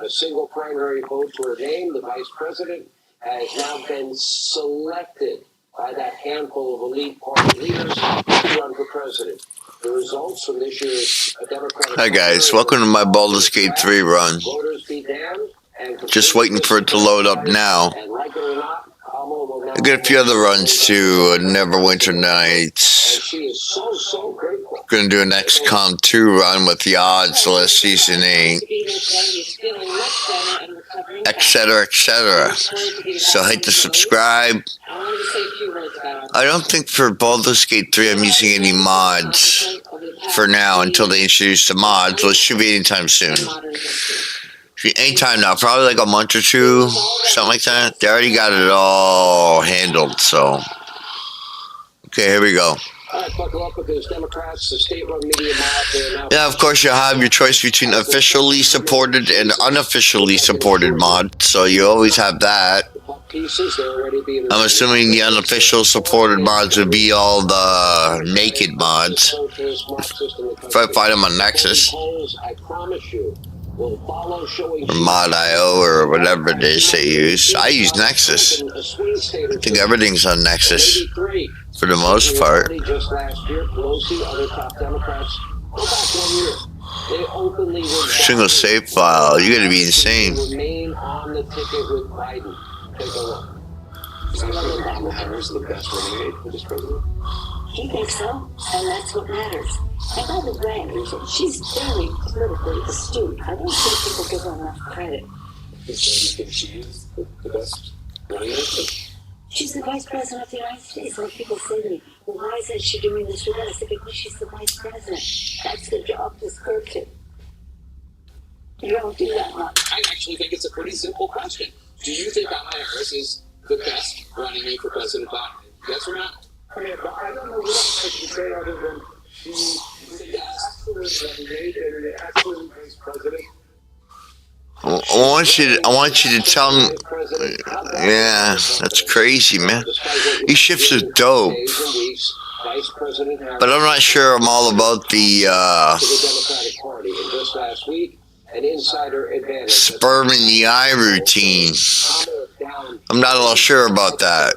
a single primary vote for a name. The vice president has now been selected by that handful of elite party leaders to run for president. The results from this year's Democratic... Hi guys, welcome to my Baldur's Gate 3 run. Just waiting for it to load up now. I got a few other runs to Neverwinter Nights. Gonna do an Xcom 2 run with the odds list season 8. Etc. etc. So hit the subscribe. I don't think for Baldur's Gate 3 I'm using any mods for now until they introduce the mods, which should be anytime soon. Anytime now, probably like a month or two, something like that. They already got it all handled, so. Okay, here we go. Yeah, of course, you have your choice between officially supported and unofficially supported mods, so you always have that. I'm assuming the unofficial supported mods would be all the naked mods. If I find them on Nexus. Or Mod.io or whatever it is they use. I use Nexus. I think everything's on Nexus for the most part. Single save file. You gotta be insane. He thinks so, and that's what matters. And by the way, she's very politically astute. I don't think people give her enough credit. Do you think she is the best running mate? She's the vice president of the United States. Like people say to me, well, why isn't she doing this or that? I said, because she's the vice president. That's the job description. You don't do that much. I actually think it's a pretty simple question. Do you think Kamala Harris is the best running mate for President Biden? Yes or no? I mean, I don't know what else I can say other than she's the absolute running mate and the absolute vice president. I want you to tell me. Yeah, that's crazy, man. These ships are dope, but I'm not sure I'm all about the sperm in the eye routine. I'm not all sure about that.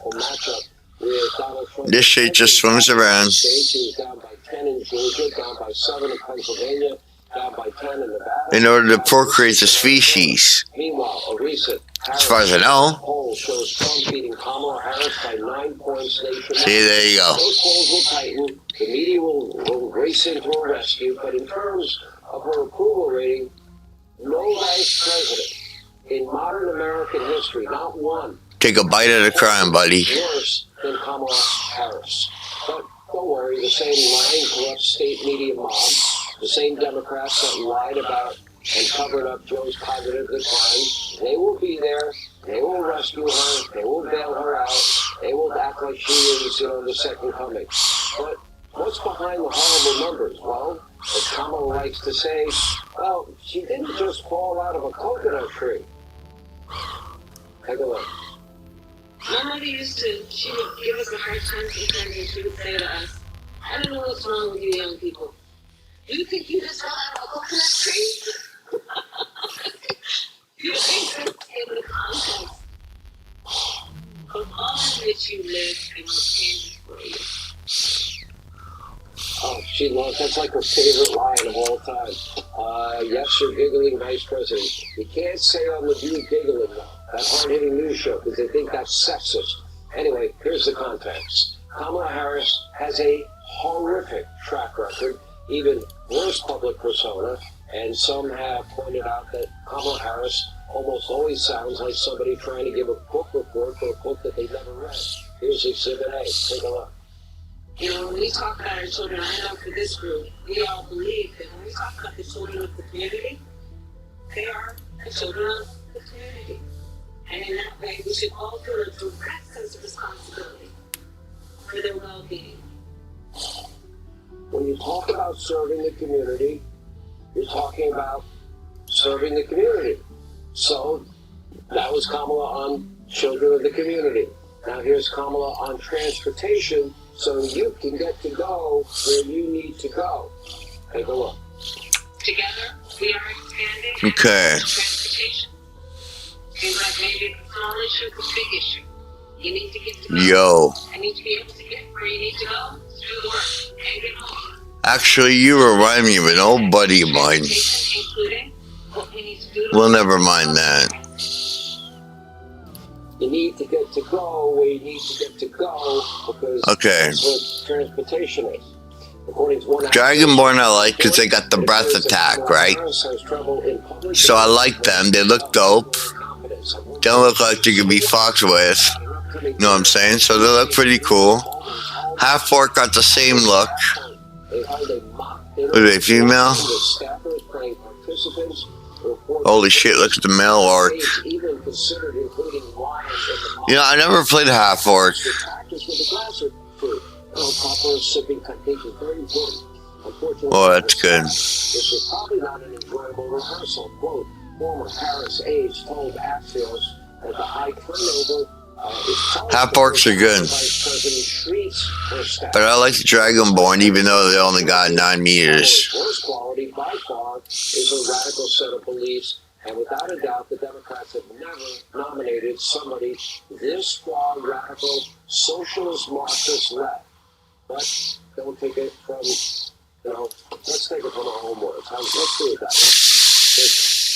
This shit just swims around. In order to procreate the species. As far as I know. See, there you go. The media will race into her rescue, but in terms of her approval rating, no vice president in modern American history, not one. Take a bite of the crime, buddy. Worse than Kamala Harris. But don't worry, the same lying, corrupt state media mob, the same Democrats that lied about and covered up Joe's cognitive decline, they will be there, they will rescue her, they will bail her out, they will act like she is, the second coming. But what's behind the horrible numbers? Well, as Kamala likes to say, well, she didn't just fall out of a coconut tree. Take a look. My mother she would give us a hard time sometimes, and she would say to us, I don't know what's wrong with you young people. You think you just fell out of a coconut tree? You think in the context of all in which you live and what came before you. Oh, she loves, that's like her favorite line of all time. Yes, you're giggling, Vice President. You can't say on the View giggling, though. That hard-hitting news show, because they think that's sexist. Anyway, here's the context. Kamala Harris has a horrific track record, even worse public persona, and some have pointed out that Kamala Harris almost always sounds like somebody trying to give a book report for a book that they never read. Here's Exhibit A. Take a look. When we talk about our children, I know for this group, we all believe that when we talk about the children of the community, they are the children of the community. And in that way, we should all feel a direct sense of responsibility for their well-being. When you talk about serving the community, you're talking about serving the community. So that was Kamala on children of the community. Now here's Kamala on transportation, so you can get to go where you need to go. Take a look. Together, we are expanding Okay. transportation. Seems like maybe it's a small issue, it's a big issue. You need to get to go. Yo. I need to be able to get where you need to go, to do the work, and get home. Actually, you remind me of an old buddy of mine. Including what we need to do. Well, never mind that. You need to get to go where you need to get to go because that's what transportation is. According to one Dragonborn I like because they got the breath attack, right? So I like them. They look dope. Don't look like they could be fucked with. You know what I'm saying? So they look pretty cool. Half-orc got the same look. Are they female? Holy shit, look at the male orc. You know, I never played half-orc. Oh, that's good. This was probably not an enjoyable rehearsal. Quote, former Paris aides told Axios that the high turnover half-orcs are good. But I like the Dragonborn even though they only got 9 meters. Worst quality by far is a radical set of beliefs, and without a doubt the Democrats have never nominated somebody this far radical, socialist, Marxist left. But don't take it from, let's take it from our home words. Let's do it that way.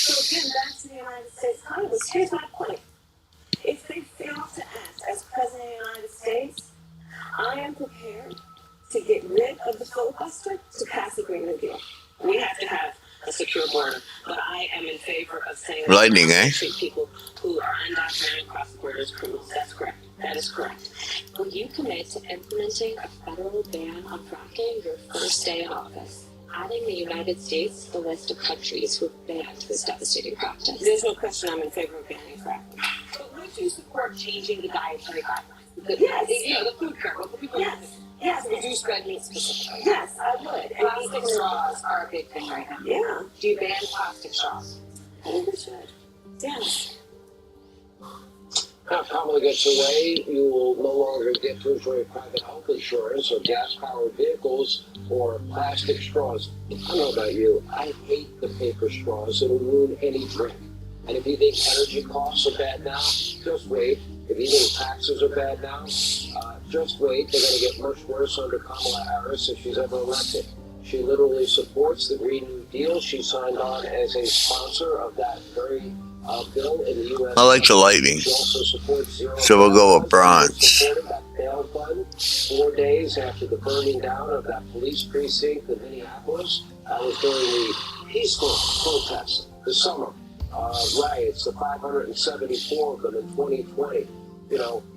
So again, back to the United States Congress, here's my point. If they fail to act as President of the United States, I am prepared to get rid of the filibuster to pass a Green New Deal. We have to have a secure border, but I am in favor of saying lightning, treat people who are undocumented across the border as criminals. That's correct. That is correct. Will you commit to implementing a federal ban on fracking your first day in office, adding the United States to the list of countries who have banned this devastating practice? There's no question I'm in favor of banning fracking. But would you support changing the dietary guidelines? Yes. The food card. What people Yes. Reduce red meat specifically. Yes, I would. Plastic straws are a big thing right now. Yeah. Do you ban plastic straws? I think we should. Yes. If Kamala gets away, you will no longer get to enjoy private health insurance or gas-powered vehicles or plastic straws. I don't know about you. I hate the paper straws. It'll ruin any drink. And if you think energy costs are bad now, just wait. If you think taxes are bad now, just wait. They're going to get much worse under Kamala Harris if she's ever elected. She literally supports the Green New Deal. She signed on as a sponsor of that very bill in the U.S. I like the lightning. She also supports zero. So we'll go with bronze. Supported that bail fund 4 days after the burning down of that police precinct in Minneapolis. That was during the peaceful protests this summer. Riots, the 574 of them in 2020.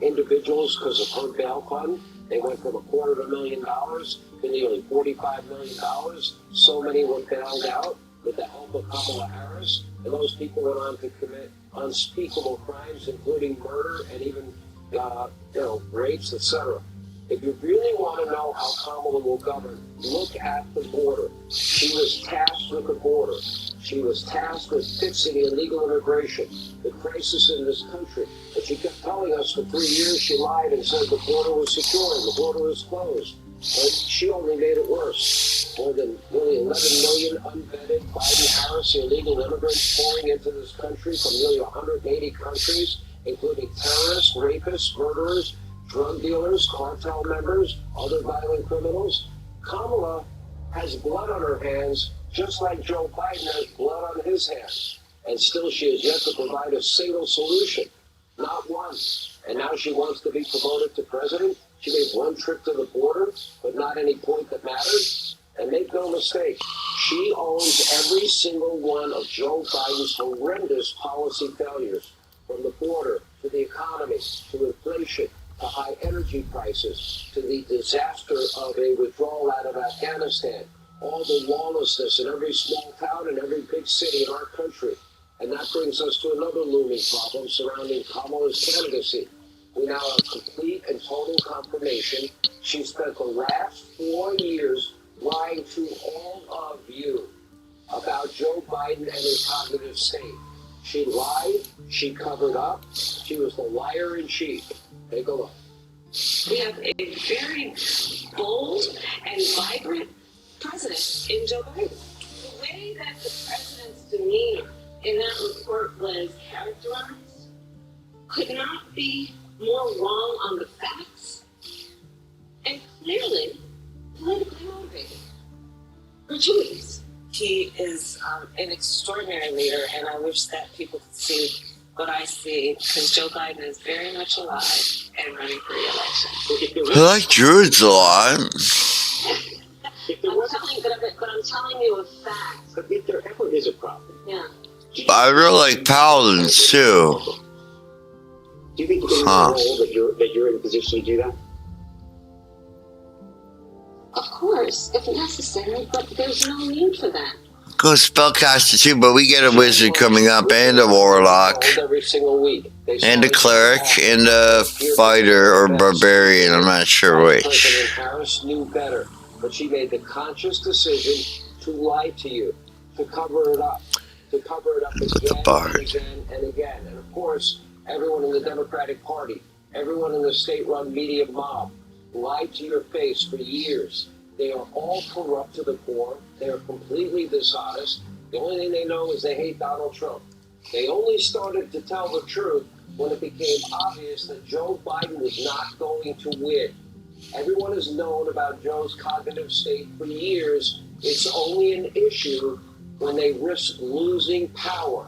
Individuals, because of her bail fund, they went from $250,000 to nearly $45 million. So many were bailed out with the help of Kamala Harris, and those people went on to commit unspeakable crimes, including murder and even, rapes, etc. If you really want to know how Kamala will govern, look at the border. She was tasked with the border. She was tasked with fixing illegal immigration, the crisis in this country. But she kept telling us for 3 years she lied and said the border was secure and the border was closed. But she only made it worse. More than nearly 11 million unvetted Biden-Harris illegal immigrants pouring into this country from nearly 180 countries, including terrorists, rapists, murderers, drug dealers, cartel members, other violent criminals. Kamala has blood on her hands, just like Joe Biden has blood on his hands. And still she has yet to provide a single solution. Not one. And now she wants to be promoted to president. She made one trip to the border, but not any point that mattered. And make no mistake, she owns every single one of Joe Biden's horrendous policy failures, from the border to the economy to inflation to high energy prices to the disaster of a withdrawal out of Afghanistan, all the lawlessness in every small town and every big city in our country. And that brings us to another looming problem surrounding Kamala's candidacy. We now have complete and total confirmation she spent the last 4 years lying to all of you about Joe Biden and his cognitive state. She lied, she covered up, she was the liar in chief. Take a look. We have a very bold and vibrant president in Joe Biden. The way that the president's demeanor in that report was characterized could not be more wrong on the facts and clearly politically motivated. Gratuitous. He is an extraordinary leader, and I wish that people could see what I see, because Joe Biden is very much alive and running for re-election. I like druids a lot. I'm telling you a fact. But if there ever is a problem, Yeah. I really like paladins too. do you think in your role that you're in a position to do that? Of course, if necessary, but there's no need for that. Go spellcaster too, but we get a wizard coming up and a warlock Every single week. and a cleric and a fighter or barbarian. I'm not sure which. President Harris knew better, but she made the conscious decision to lie to you, to cover it up again and again. And of course, everyone in the Democratic Party, everyone in the state-run media mob lied to your face for years. They are all corrupt to the core. They are completely dishonest. The only thing they know is they hate Donald Trump. They only started to tell the truth when it became obvious that Joe Biden was not going to win. Everyone has known about Joe's cognitive state for years. It's only an issue when they risk losing power,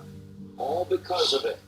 all because of it.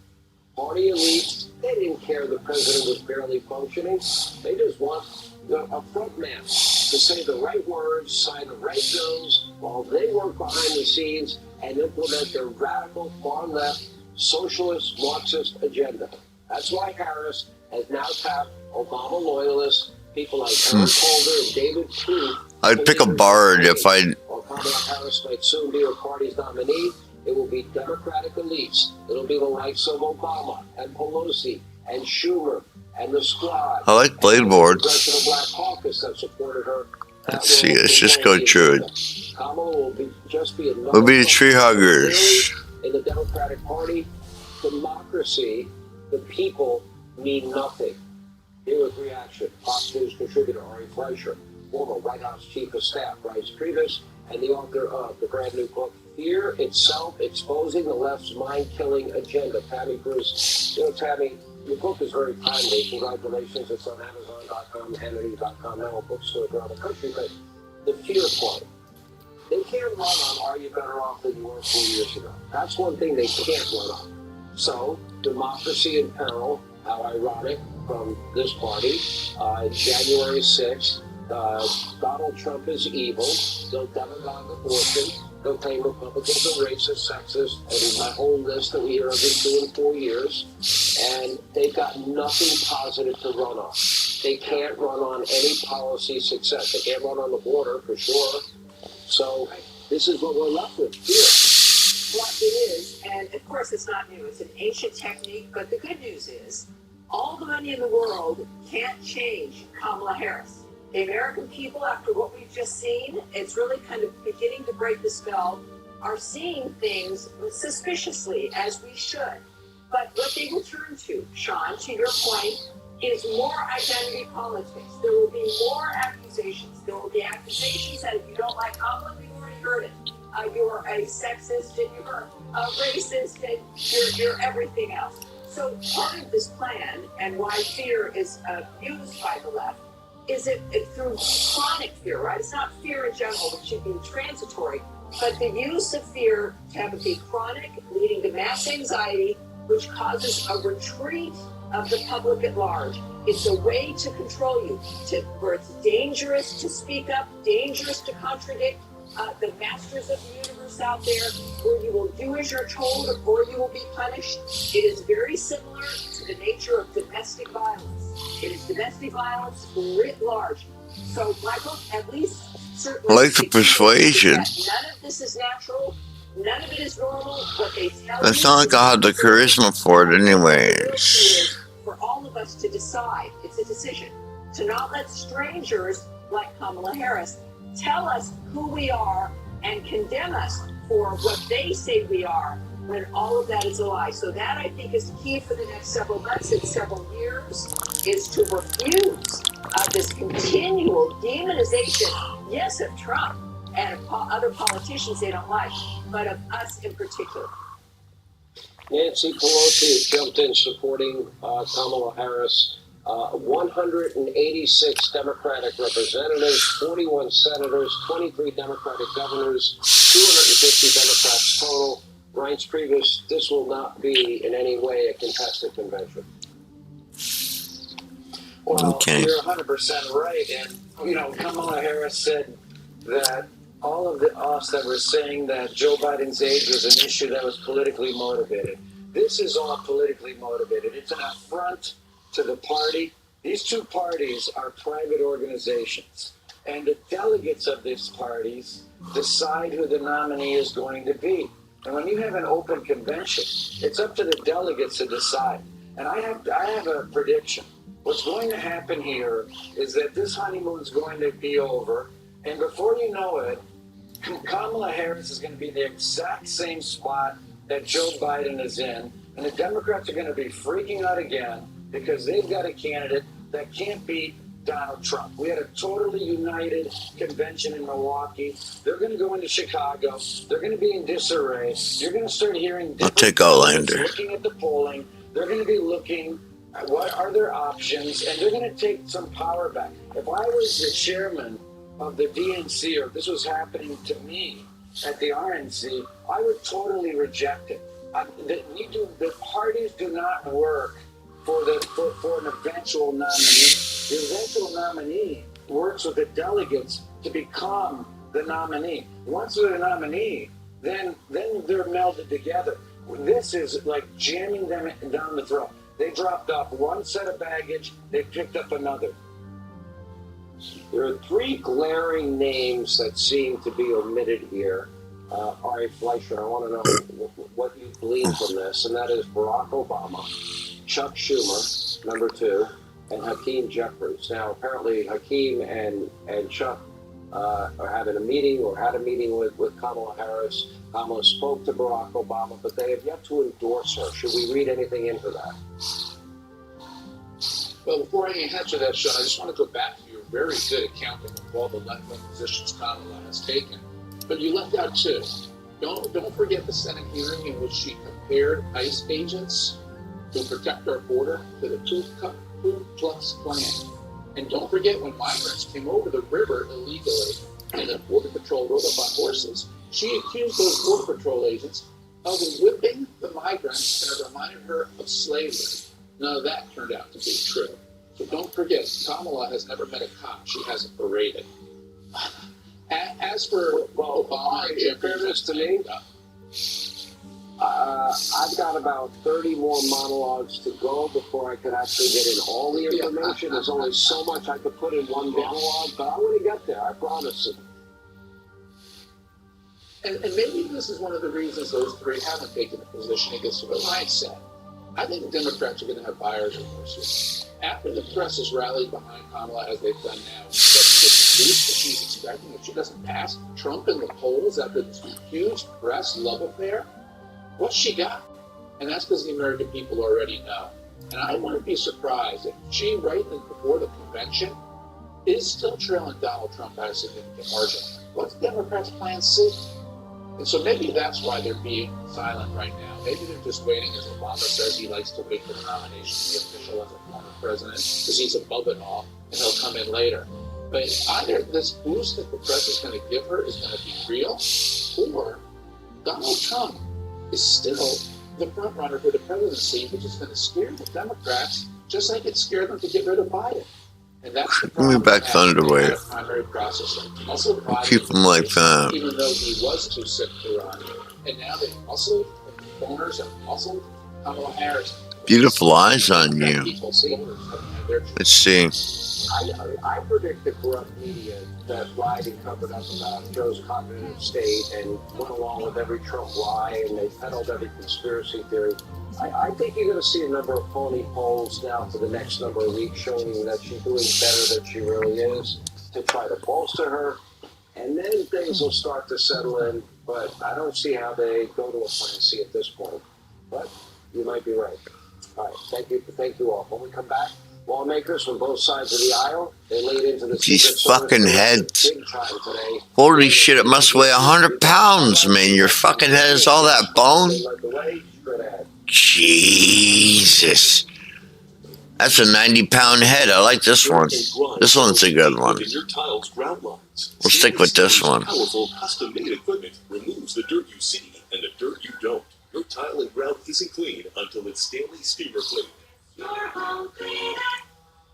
Party elites, they didn't care the president was barely functioning. They just want a front man to say the right words, sign the right bills, while they work behind the scenes and implement their radical, far-left, socialist, Marxist agenda. That's why Harris has now tapped Obama loyalists, people like Eric Holder and David Pugh. I'd pick a bard if I. While Kamala Harris might soon be her party's nominee, it will be Democratic elites. It'll be the likes of Obama and Pelosi and Schumer and the Squad. I like Blade Board. Congressional Black Caucus that supported her. Let's see. Let's just go druid. Kamala will just be another. We'll be the tree huggers. In the Democratic Party, democracy, the people mean nothing. Here with reaction, Fox News contributor Ari Fleischer, former White House Chief of Staff Bryce Priebus, and the author of the brand new book, Fear Itself, Exposing the Left's Mind-Killing Agenda, Tammy Bruce. You know, Tammy, your book is very timely. Congratulations. It's on Amazon.com, Hannity.com, now a bookstore around the country. But the fear part, they can't run on are you better off than you were 4 years ago. That's one thing they can't run on. So, democracy in peril, how ironic from this party, January 6th, Donald Trump is evil. They'll demagogue abortion. They'll claim Republicans are racist, sexist, and my whole list that we hear every 2 and 4 years. And they've got nothing positive to run on. They can't run on any policy success. They can't run on the border for sure. So this is what we're left with here. What it is, and of course it's not new. It's an ancient technique, but the good news is all the money in the world can't change Kamala Harris. The American people, after what we've just seen, it's really kind of beginning to break the spell, are seeing things suspiciously, as we should. But what they will turn to, Sean, to your point, is more identity politics. There will be more accusations. There will be accusations that if you don't like Kamala, we've already heard it. You're a sexist and you're a racist and you're everything else. So part of this plan and why fear is used by the left is it through chronic fear, right? It's not fear in general, which should be transitory, but the use of fear to be chronic, leading to mass anxiety, which causes a retreat of the public at large. It's a way to control you, where it's dangerous to speak up, dangerous to contradict the masters of the universe out there, where you will do as you're told or you will be punished. It is very similar to the nature of domestic violence. It is domestic violence writ large. So, Michael, at least certainly, I like the persuasion. None of this is natural. None of it is normal. What they tell It's not like I have the charisma for it, anyways. For all of us to decide, it's a decision to not let strangers like Kamala Harris tell us who we are and condemn us for what they say we are, when all of that is a lie. So that, I think, is key for the next several months and several years, is to refuse this continual demonization, yes, of Trump and of other politicians they don't like, but of us in particular. Nancy Pelosi has jumped in supporting Kamala Harris. 186 Democratic representatives, 41 senators, 23 Democratic governors, 250 Democrats total. Reince Priebus, this will not be in any way a contested convention. Well, Okay. you're 100% right. And, you know, Kamala Harris said that all of us that were saying that Joe Biden's age was an issue that was politically motivated. This is all politically motivated. It's an affront to the party. These two parties are private organizations. And the delegates of these parties decide who the nominee is going to be. And when you have an open convention, it's up to the delegates to decide. And I have a prediction. What's going to happen here is that this honeymoon's going to be over, and before you know it, Kamala Harris is going to be in the exact same spot that Joe Biden is in, and the Democrats are going to be freaking out again because they've got a candidate that can't beat Donald Trump. We had a totally united convention in Milwaukee. They're going to go into Chicago. They're going to be in disarray. You're going to start hearing I'll different take Olander. looking at the polling. They're going to be looking at what are their options, and they're going to take some power back. If I was the chairman of the DNC, or if this was happening to me at the RNC, I would totally reject it. The parties do not work for an eventual nominee. The eventual nominee works with the delegates to become the nominee. Once they're the nominee, then they're melded together. This is like jamming them down the throat. They dropped off one set of baggage, they picked up another. There are three glaring names that seem to be omitted here. Ari Fleischer, I want to know what you glean from this, and that is Barack Obama, Chuck Schumer, number 2, and Hakeem Jeffries. Now, apparently, Hakeem and Chuck are having a meeting or had a meeting with Kamala Harris. Kamala spoke to Barack Obama, but they have yet to endorse her. Should we read anything into that? Well, before I answer that, Sean, I just want to go back to your very good accounting of all the left-wing positions Kamala has taken. But you left out 2. Don't forget the Senate hearing in which she compared ICE agents to protect our border to the Ku Klux Klan. And don't forget when migrants came over the river illegally and the Border Patrol rode up on horses, she accused those Border Patrol agents of whipping the migrants and it reminded her of slavery. None of that turned out to be true. So don't forget, Kamala has never met a cop she hasn't berated. As for Obama and in fairness to me, I've got about 30 more monologues to go before I could actually get in all the information. There's only so much I could put in one monologue, but I'm going to get there, I promise you. And maybe this is one of the reasons those three haven't taken a position against what I said. I think Democrats are going to have buyer's remorse. After the press has rallied behind Kamala, as they've done now, but the boost that she's expecting, if she doesn't pass Trump in the polls after this huge press love affair, what's she got? And that's because the American people already know. And I wouldn't be surprised if she, right before the convention, is still trailing Donald Trump by a significant margin. What's Democrats' plan C? And so maybe that's why they're being silent right now. Maybe they're just waiting, as Obama says he likes to wait for the nomination to be official as a former president because he's above it all and he'll come in later. But either this boost that the press is going to give her is going to be real, or Donald Trump is still the front runner for the presidency, which is going to scare the Democrats just like it scared them to get rid of Biden. And that's the problem. Give me back Thunderwave. Primary process. Also, Keep him like that. Even though he was too sick to run, and now they also donors and also Kamala Harris. Beautiful eyes on you. Let's see. I predict the corrupt media that lied and covered up about Joe's cognitive state and went along with every Trump lie, and they peddled every conspiracy theory. I think you're going to see a number of phony polls now for the next number of weeks showing that she's doing better than she really is to try to bolster her. And then things will start to settle in, but I don't see how they go to a plan C at this point. But you might be right. All right, thank you all. When we come back, lawmakers from both sides of the aisle, they laid into the These fucking heads. big time today. Holy shit, it must weigh 100 pounds, man. Your fucking head is all that bone? They led the way, straight ahead. Jesus. That's a 90-pound head. I like this one. This one's a good one. We'll stick with this one. Powerful custom-made equipment removes the dirt you see and the dirt you don't. Your tile and grout isn't clean until it's Stanley Steamer Clean. Your home cleaner.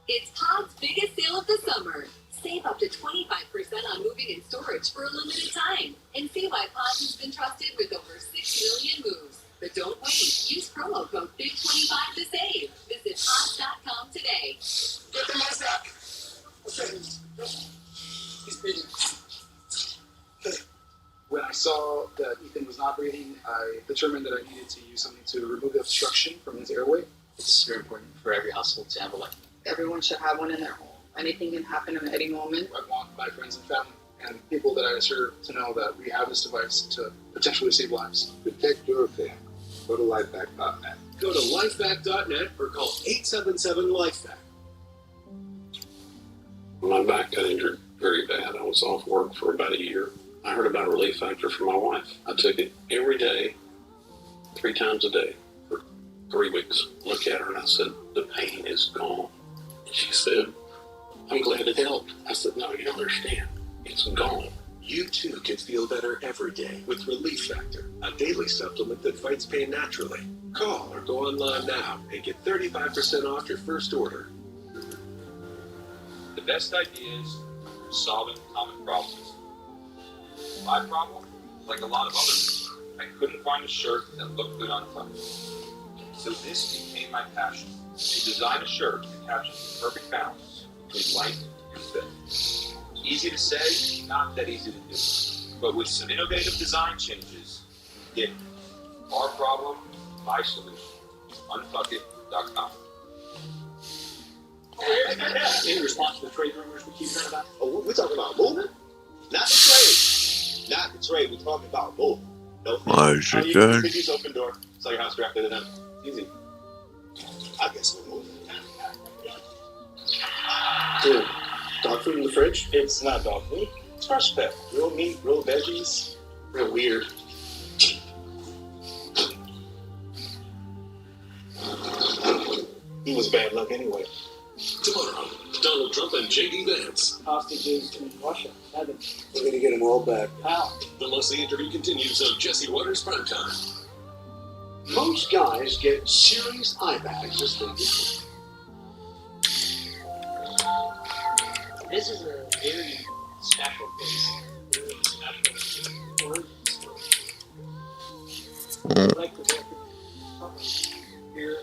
It's Pod's biggest sale of the summer. Save up to 25% on moving and storage for a limited time. And see why Pod has been trusted with over 6 million moves. But don't wait. Use promo code BIG25 to save. Visit pod.com today. Get the mask back. He's breathing. When I saw that Ethan was not breathing, I determined that I needed to use something to remove the obstruction from his airway. It's very important for every household to have a light. Everyone should have one in their home. Anything can happen at any moment. I want my friends and family and people that I serve to know that we have this device to potentially save lives. Protect your family. Go to lifeback.net. Go to lifeback.net or call 877-LIFEBACK. My back got injured very bad. I was off work for about a year. I heard about Relief Factor from my wife. I took it every day, 3 times a day, for 3 weeks. Look at her and I said, the pain is gone. And she said, I'm glad it helped. I said, no, you don't understand. It's gone. You too can feel better every day with Relief Factor, a daily supplement that fights pain naturally. Call or go online now and get 35% off your first order. The best ideas are solving common problems. My problem, like a lot of others, I couldn't find a shirt that looked good on top. So this became my passion, to design a shirt that captures the perfect balance between light and fit. Easy to say, not that easy to do. But with some innovative design changes, you get it. Our problem, my solution. Unfuckit.com. In response to the trade rumors we keep hearing about. Oh, we're talking about movement? Not the trade. Not the trade. We're talking about movement. No thing. Why is it good? Use open door. So your house drafted it up. Easy. I guess we're moving. Dude, dog food in the fridge? It's not dog food. It's fresh pet. Real meat, real veggies. Real weird. He was bad luck anyway. Tomorrow, Donald Trump and J.D. Vance. Hostages in Russia. We're going to get them all back. How? The mostly interview continues on Jesse Waters Primetime. Most guys get serious eye bags as they get. This is a very special place. Very special word. Like the here.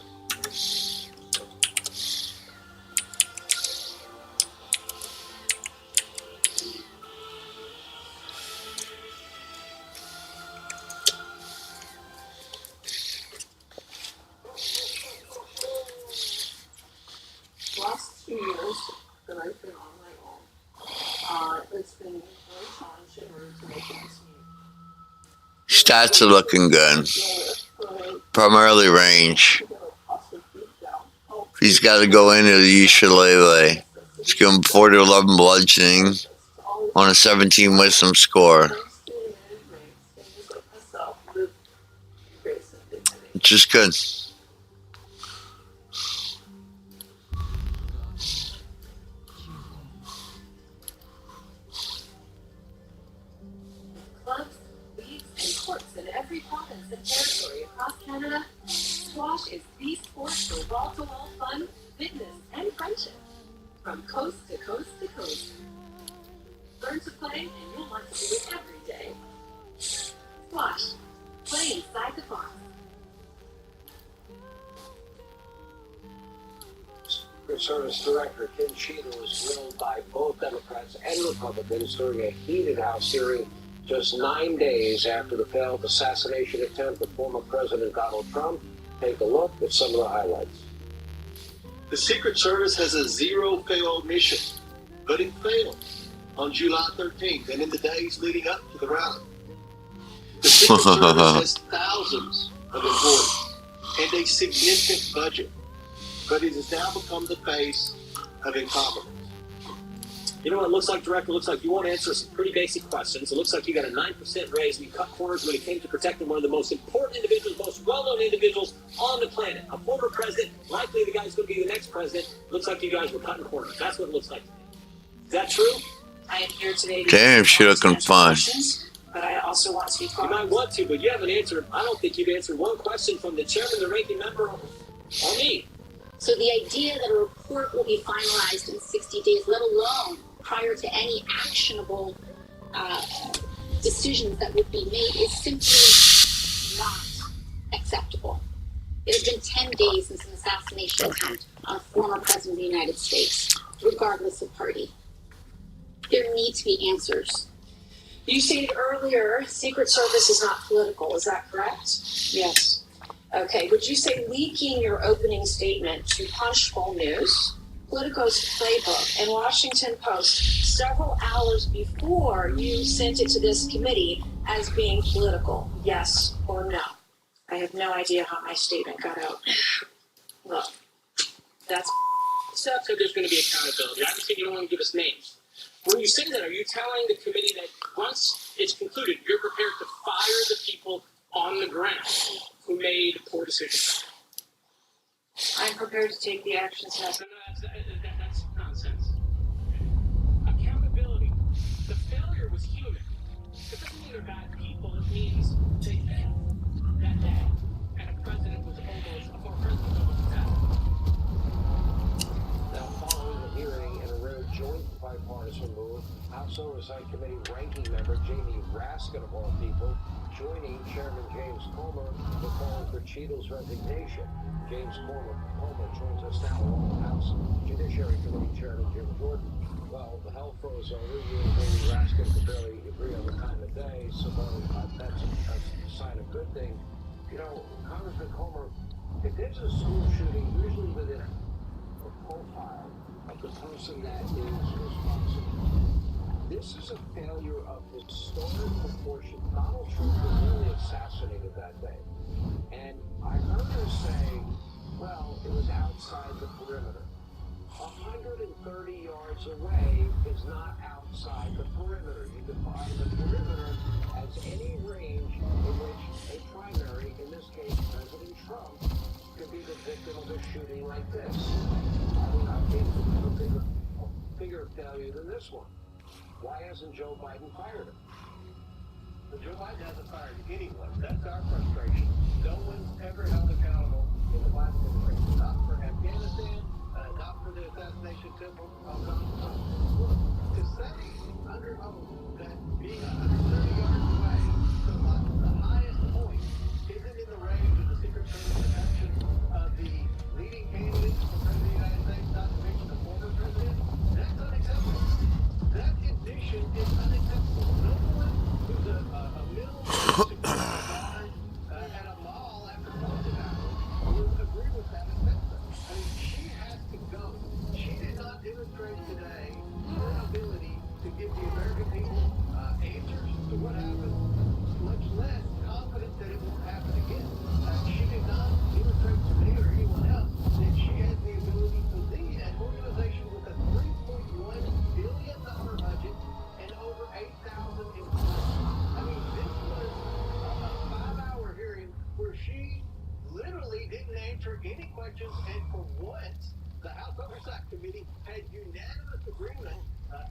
Last 2 years that I've been on my own, it's been very challenging in order to make ends meet. Stats are looking good. Primarily range. He's got to go into the Ukulele. He's going 4 to 11 bludgeoning on a 17 wisdom score, which is good. Clubs, leagues, and courts in every province and territory across Canada, squash is the sport for wall-to-wall fun, fitness, and friendship. From coast to coast to coast. Learn to play, and you'll want to do it every day. Squash. Play inside the box. Secret Service Director Ken Cheadle was grilled by both Democrats and Republicans during a heated House hearing just 9 days after the failed assassination attempt of former President Donald Trump. Take a look at some of the highlights. The Secret Service has a zero-fail mission, but it failed on July 13th and in the days leading up to the rally. The Secret Service has thousands of employees and a significant budget, but it has now become the face of incompetence. You know what it looks like, Director? It looks like you won't answer some pretty basic questions. It looks like you got a 9% raise and you cut corners when it came to protecting one of the most important individuals, most well-known individuals on the planet. A former president, likely the guy who's going to be the next president. Looks like you guys were cutting corners. That's what it looks like to me. Is that true? I am here today to Damn, she looking fun. but I also want to be You might want to, but you haven't answered. I don't think you've answered one question from the chairman, the ranking member, or me. So the idea that a report will be finalized in 60 days, let alone prior to any actionable decisions that would be made, is simply not acceptable. It has been 10 days since an assassination attempt on a former president of the United States, regardless of party. There need to be answers. You stated earlier, Secret Service is not political. Is that correct? Yes. Okay. Would you say leaking your opening statement to Punchbowl News, Politico's Playbook, and Washington Post several hours before you sent it to this committee as being political? Yes or no? I have no idea how my statement got out. Look, that's Seth said there's going to be accountability. Obviously, you don't want to give us names. When you say that, are you telling the committee that once it's concluded, you're prepared to fire the people on the ground who made poor decisions? I'm prepared to take the actions necessary. That's nonsense. Accountability. The failure was human. It doesn't mean they're bad people. It means they failed that day. And a former president was almost dead. Now, following the hearing in a rare joint bipartisan move, House Oversight Committee ranking member Jamie Raskin, of all people, joining Chairman James Comer for calling for Cheadle's resignation. James Comer joins us now along with House Judiciary Committee Chairman Jim Jordan. Well, the hell froze over. You and Jamie Raskin could barely agree on the time of day, so that's a sign of good thing. You know, Congressman Comer, if there's a school shooting, usually within a profile of the person that is responsible. This is a failure of historic proportion. Donald Trump was really assassinated that day. And I heard her say, well, it was outside the perimeter. 130 yards away is not outside the perimeter. You define the perimeter as any range in which a primary, in this case President Trump, could be the victim of a shooting like this. I mean, I can't think of a bigger failure than this one. Why hasn't Joe Biden fired him? But Joe Biden hasn't fired anyone. That's our frustration. No one's ever held accountable in the Biden administration. Not for Afghanistan, not for the assassination attempt on Donald Trump. Look, to say under oath that being 130 yards away from the highest point isn't in the range of the Secret Service protection of the leading candidates for President of the United States, not to mention the former president, that's unacceptable. That admission is unacceptable. No one who's a middle security guard at a mall after closing hours will agree with that assessment. I mean, she has to go. She did not demonstrate today her ability to give the American people answers to what happened, much less confidence that it won't happen again. She did not demonstrate to me or anyone else that she has the ability to lead an organization with a $3.1 billion budget and over 8,000 employees. I mean, this was a 5-hour hearing where she literally didn't answer any questions, and for once, the House Oversight Committee had unanimous agreement.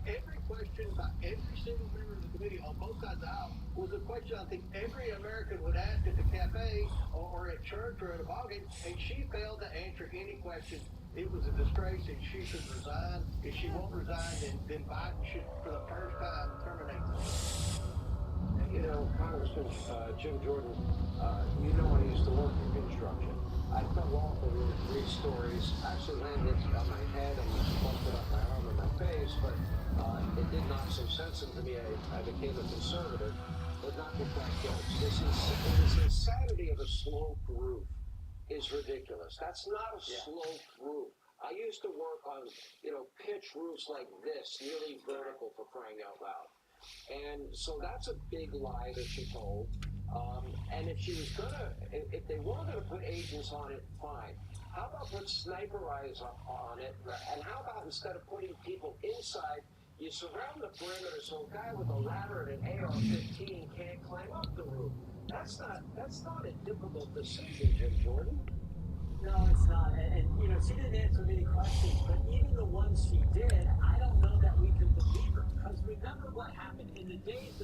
Every question by every single member of the committee on both sides of the aisle was a question I think every American would ask at the cafe or at church or at a ballgame, and she failed to answer any questions. It was a disgrace, and she should resign. If she won't resign, then Biden should, for the first time, terminate her. You know, Congressman Jim Jordan, you know I used to work in construction. I fell off of 3 stories, actually landed on my head and busted up my arm and my face, but it did knock some sense into me. I became a conservative, but not to crack jokes. This insanity of a sloped roof is ridiculous. That's not a sloped roof. I used to work on, pitch roofs like this, nearly vertical, for crying out loud. And so that's a big lie that she told. And if she was if they were gonna put agents on it, fine. How about put sniper eyes on it? And how about instead of putting people inside, You surround the perimeter so a guy with a ladder and an AR-15 can't climb up the roof. That's not a difficult decision, Jim Jordan. No, it's not. And you know, she didn't answer many questions, but even the ones she did, I don't know that we can believe her. Because remember what happened in the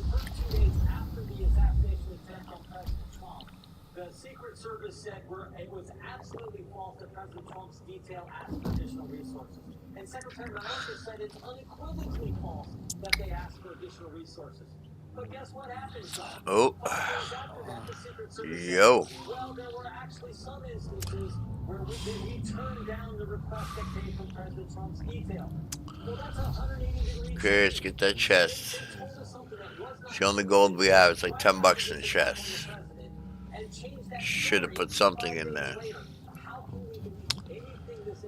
first 2 days after the assassination attempt on President Trump. The Secret Service said it was absolutely false that President Trump's detail asked for additional resources. And Secretary Melissa said it's unequivocally false that they asked for additional resources. But guess what happened, John? Oh. 5 days after that, the Secret Service Yo. said, well, there were actually some instances where we turned down the request that came from President Trump's detail. Well, that's 180-degree. Okay, let's get that chest. It's the only gold we have. It's like $10 in the chest. Should have put something in there.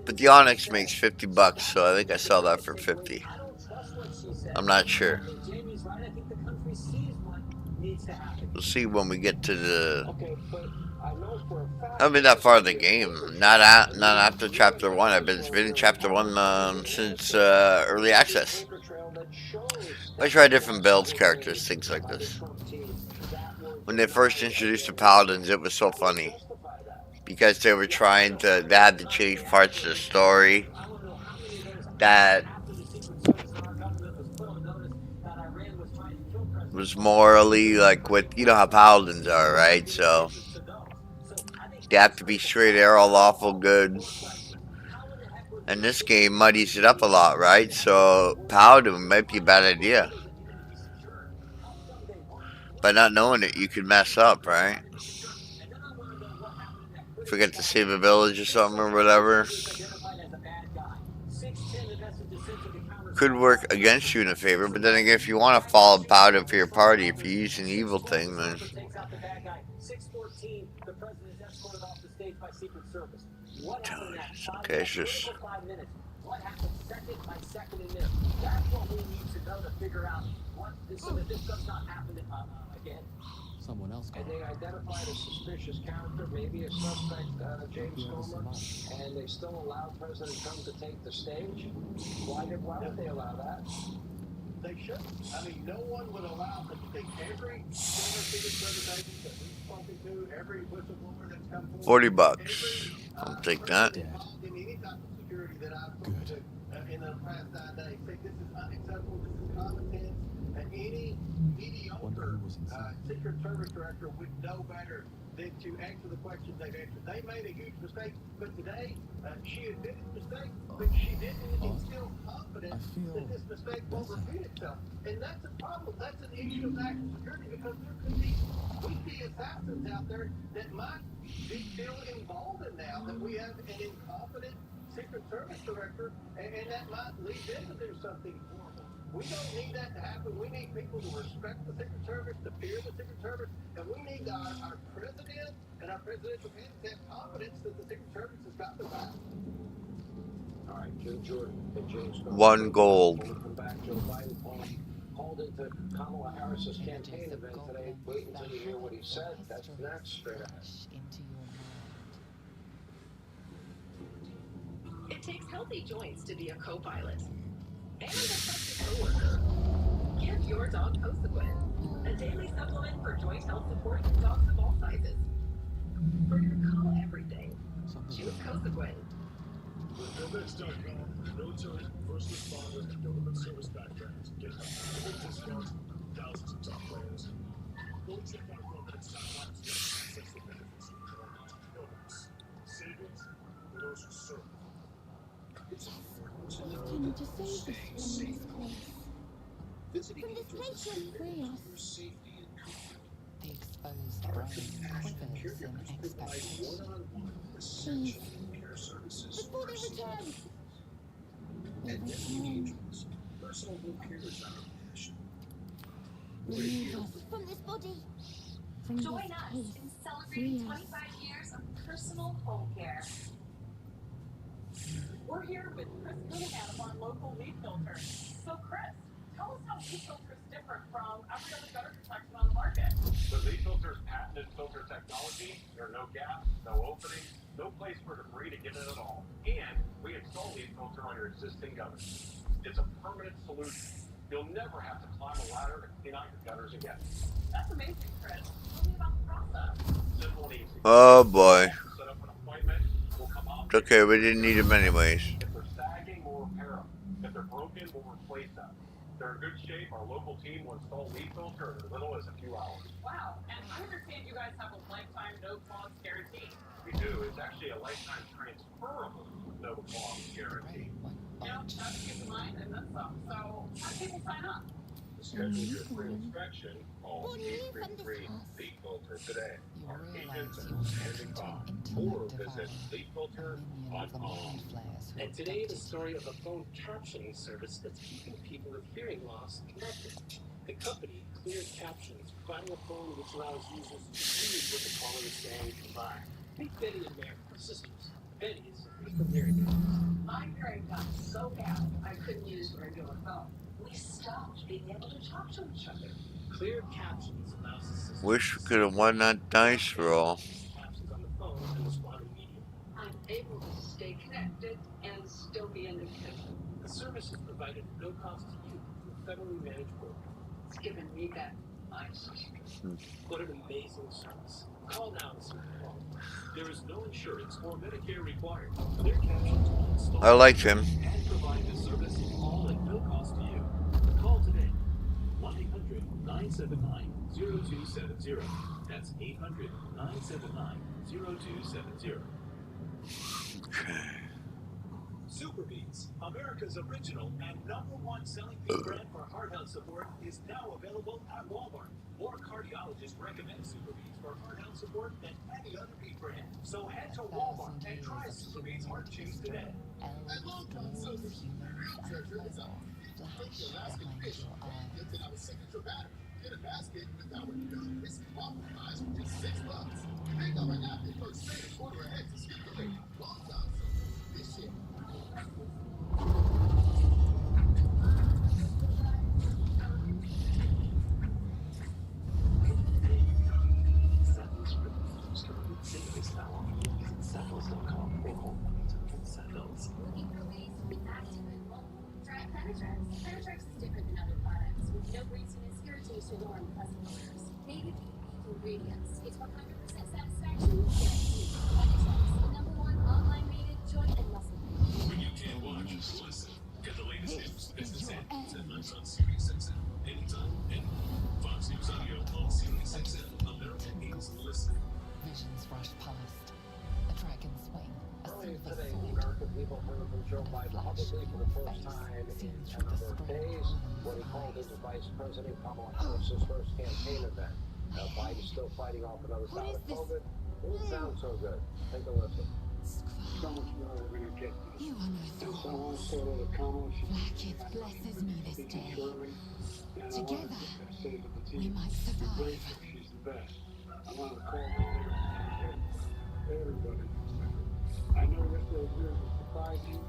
But the Onyx makes $50, so I think I saw that for 50. I'm not sure. We'll see when we get to the. I've been that far in the game. Not after chapter 1. I've been in chapter 1 since early access. I try different builds, characters, things like this. When they first introduced the Paladins, it was so funny. Because they were trying to, they had to change parts of the story that was morally, like, with, you know how Paladins are, right? So they have to be straight arrow, lawful good. And this game muddies it up a lot, right? So Paladin might be a bad idea. By not knowing it, you could mess up, right? Forget to save a village or something or whatever. Could work against you in a favor, but then again, if you want to follow Paladin for your party, if you're using the evil thing, then. Okay, it's just. What happened second by second in this? That's what we need to know to figure out so that this does not happen again. Someone else and they identified a suspicious character, maybe a suspect, James Comer, and they still allowed President Trump to take the stage. Why would they allow that? They shouldn't. I mean, no one would allow them to take every former Secret Service agent that we've spoken to, every whistleblower that's come forward. $40. I'll take that. In any type of security that I've spoken to in the past 9 days, say this is unacceptable, this is common sense, and any mediocre Secret Service director would know better than to answer the questions they've answered. They made a huge mistake, but today she admitted mistake, but she didn't instill confidence that this mistake won't repeat itself. And that's a problem. That's an issue of national security because there could be would-be assassins out there that might be still involved in now that we have an incompetent Secret Service director, and that might lead them to do something horrible. We don't need that to happen. We need people to respect the Secret Service, to fear the Secret Service, and we need our president and our presidential candidates to have confidence that the Secret Service has got their back. All right, Jim Jordan and James Comer. 1 gold. When we come back, Joe Biden called into Kamala Harris's campaign event today. Wait until you hear what he said. That's next, straight ahead. It takes healthy joints to be a co-pilot and a trusted coworker. Give your dog Cosequin, a daily supplement for joint health support in dogs of all sizes. For your call everything, choose Cosequin. With Builders.com, military, first responder, and government service backgrounds get big discounts, thousands of top players. Go check out Builders.com to access the benefits of current illness. Savings for those who serve. It's important to know that you're staying safe in life. Visiting Ethos is critical to your safety and comfort. The exposed Our brain compassionate quivers in caregivers provide expectation. one-on-one essential care services personalized. At Death Engagements, personal home care is our passion. We're here From this body. Join us in celebrating 25 years of personal home care. We're here with Chris Cunningham of our local leaf filter. So Chris, tell us how leaf filter is different from every other gutter protection on the market. The leaf filter's patented filter technology. There are no gaps, no openings, no place for debris to get in at all. And we install leaf filter on your existing gutter. It's a permanent solution. You'll never have to climb a ladder to clean out your gutters again. That's amazing, Chris. Tell me about the process. Simple and easy. Oh boy. Set up an appointment. We'll come out. It's okay, we didn't need him anyways. If they're sagging, we'll repair them. If they're broken, we'll replace them. If they're in good shape, our local team will install lead filter in as little as a few hours. Wow. And I understand you guys have a lifetime no-clause guarantee. We do. It's actually a lifetime transferable no-clause guarantee. You know, that's peace of mind and then some. So how do people sign up? To schedule your free inspection, call 833 Lead Filter today. Our agents are standing by. Or visit leadfilter.com. And today, the story of a phone captioning service that's keeping people with hearing loss connected. The company, Clear Captions, providing a phone which allows users to read what the caller is saying combined. Meet Betty and Mary, her sisters. Betty is from hearing aids. My hearing got so bad I couldn't use a regular phone. We stopped being able to talk to each other. Clear Captions allows the system Wish we could have won that dice roll. captions on the phone and respond immediately. I'm able to stay connected and still be independent. The service is provided at no cost to you through a federally managed program. It's given me that mindset. What an amazing service. Call now to see the phone. There is no insurance or Medicare required. Clear Captions will install I like him. and provide the service all at no cost to you. Call today. 1-800-979-0270. That's 800-979-0270. Super Beats, America's original and #1 selling beat brand for heart health support, is now available at Walmart. More cardiologists recommend Super Beats for heart health support than any other beat brand. So head to Walmart and try Super Beats Heart Chews today. At Longcon Silvers, real treasure is our flash Alaskan fish. It's in our signature batter. Get a basket with our new whiskey waffle fries for just $6. Pick up an app and first trade and order ahead to speak the rate. Longcon Silvers. This year. Looking for ways to be active and mobile? Try Penetrax. Penetrax is different than other products, with no greasiness, irritation, or unpleasant odors. Made with unique ingredients. It's 100% satisfaction guaranteed. Penetrax, the #1 online rated joint and muscle. When you can't watch, listen. Get the latest news, business and headlines on Sirius XM. Anytime, anywhere. Fox News Audio on Sirius XM. America needs to listen. Visions rush past. A dragon's wing. A Earlier silver today, the sword. American people heard from Joe Biden publicly for the first time in a number of days when he called into Vice President Kamala Harris's first campaign event. Biden's still fighting off another bout of COVID. Didn't sound so good. Take a listen. So much more we're going to get. You are no So I fool. want to say to Kamala, Black it blesses me this day. Together, we might survive. She's the best. I want to call her everybody. I know this will surprise you,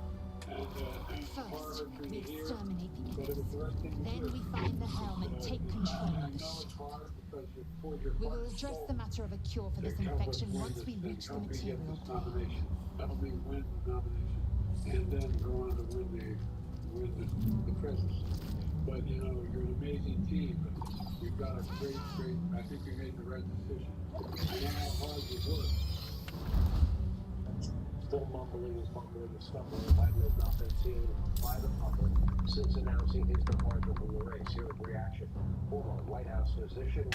and it's harder First, for we you to hear, exterminate the but it was the right thing to Then do. we find the helm and take control. I know it's hard because you poured your We heart will and address soul the matter of a cure for this to help us infection win once this we thing, reach the help me get material this plane. nomination. Help me win the nomination, and then go on to win the presidency. But you know, you're an amazing team. You've got a great. I think you made the right decision. I know how hard you work. Still mumbling and stumbling. Biden has not been seen by the public since announcing his departure from the race. Here at reaction. Former White House physician,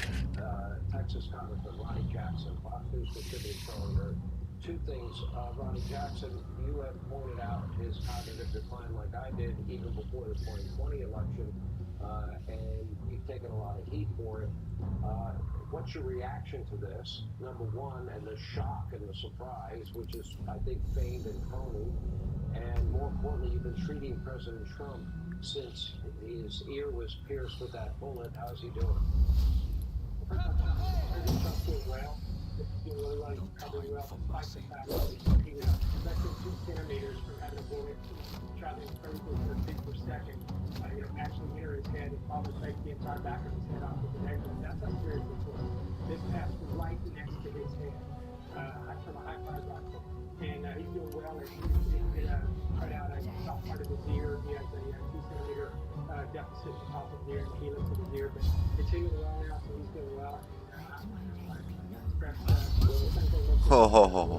Texas Congressman Ronnie Jackson, Fox News contributor Charlie Hurd. Two things, Ronnie Jackson, you have pointed out his cognitive decline like I did even before the 2020 election, and you've taken a lot of heat for it. What's your reaction to this, number one, and the shock and the surprise, which is, I think, feigned and phony, and more importantly, you've been treating President Trump since his ear was pierced with that bullet. How's he doing? President Trump's doing well. Doing really well. He's recovering well despite the fact that he was less than 2 centimeters from having a bullet traveling 34 feet per second. Actually near his head. It almost takes the entire back of his head off with an exit. That's how serious this was. This passed right next to his head. From a high-five rifle. And he's doing well, and he's cut out a part of his ear. He has a 2 centimeter deficit at the top of the ear and the helix of his ear, but it's healing well now, so he's doing well. Ho ho ho ho.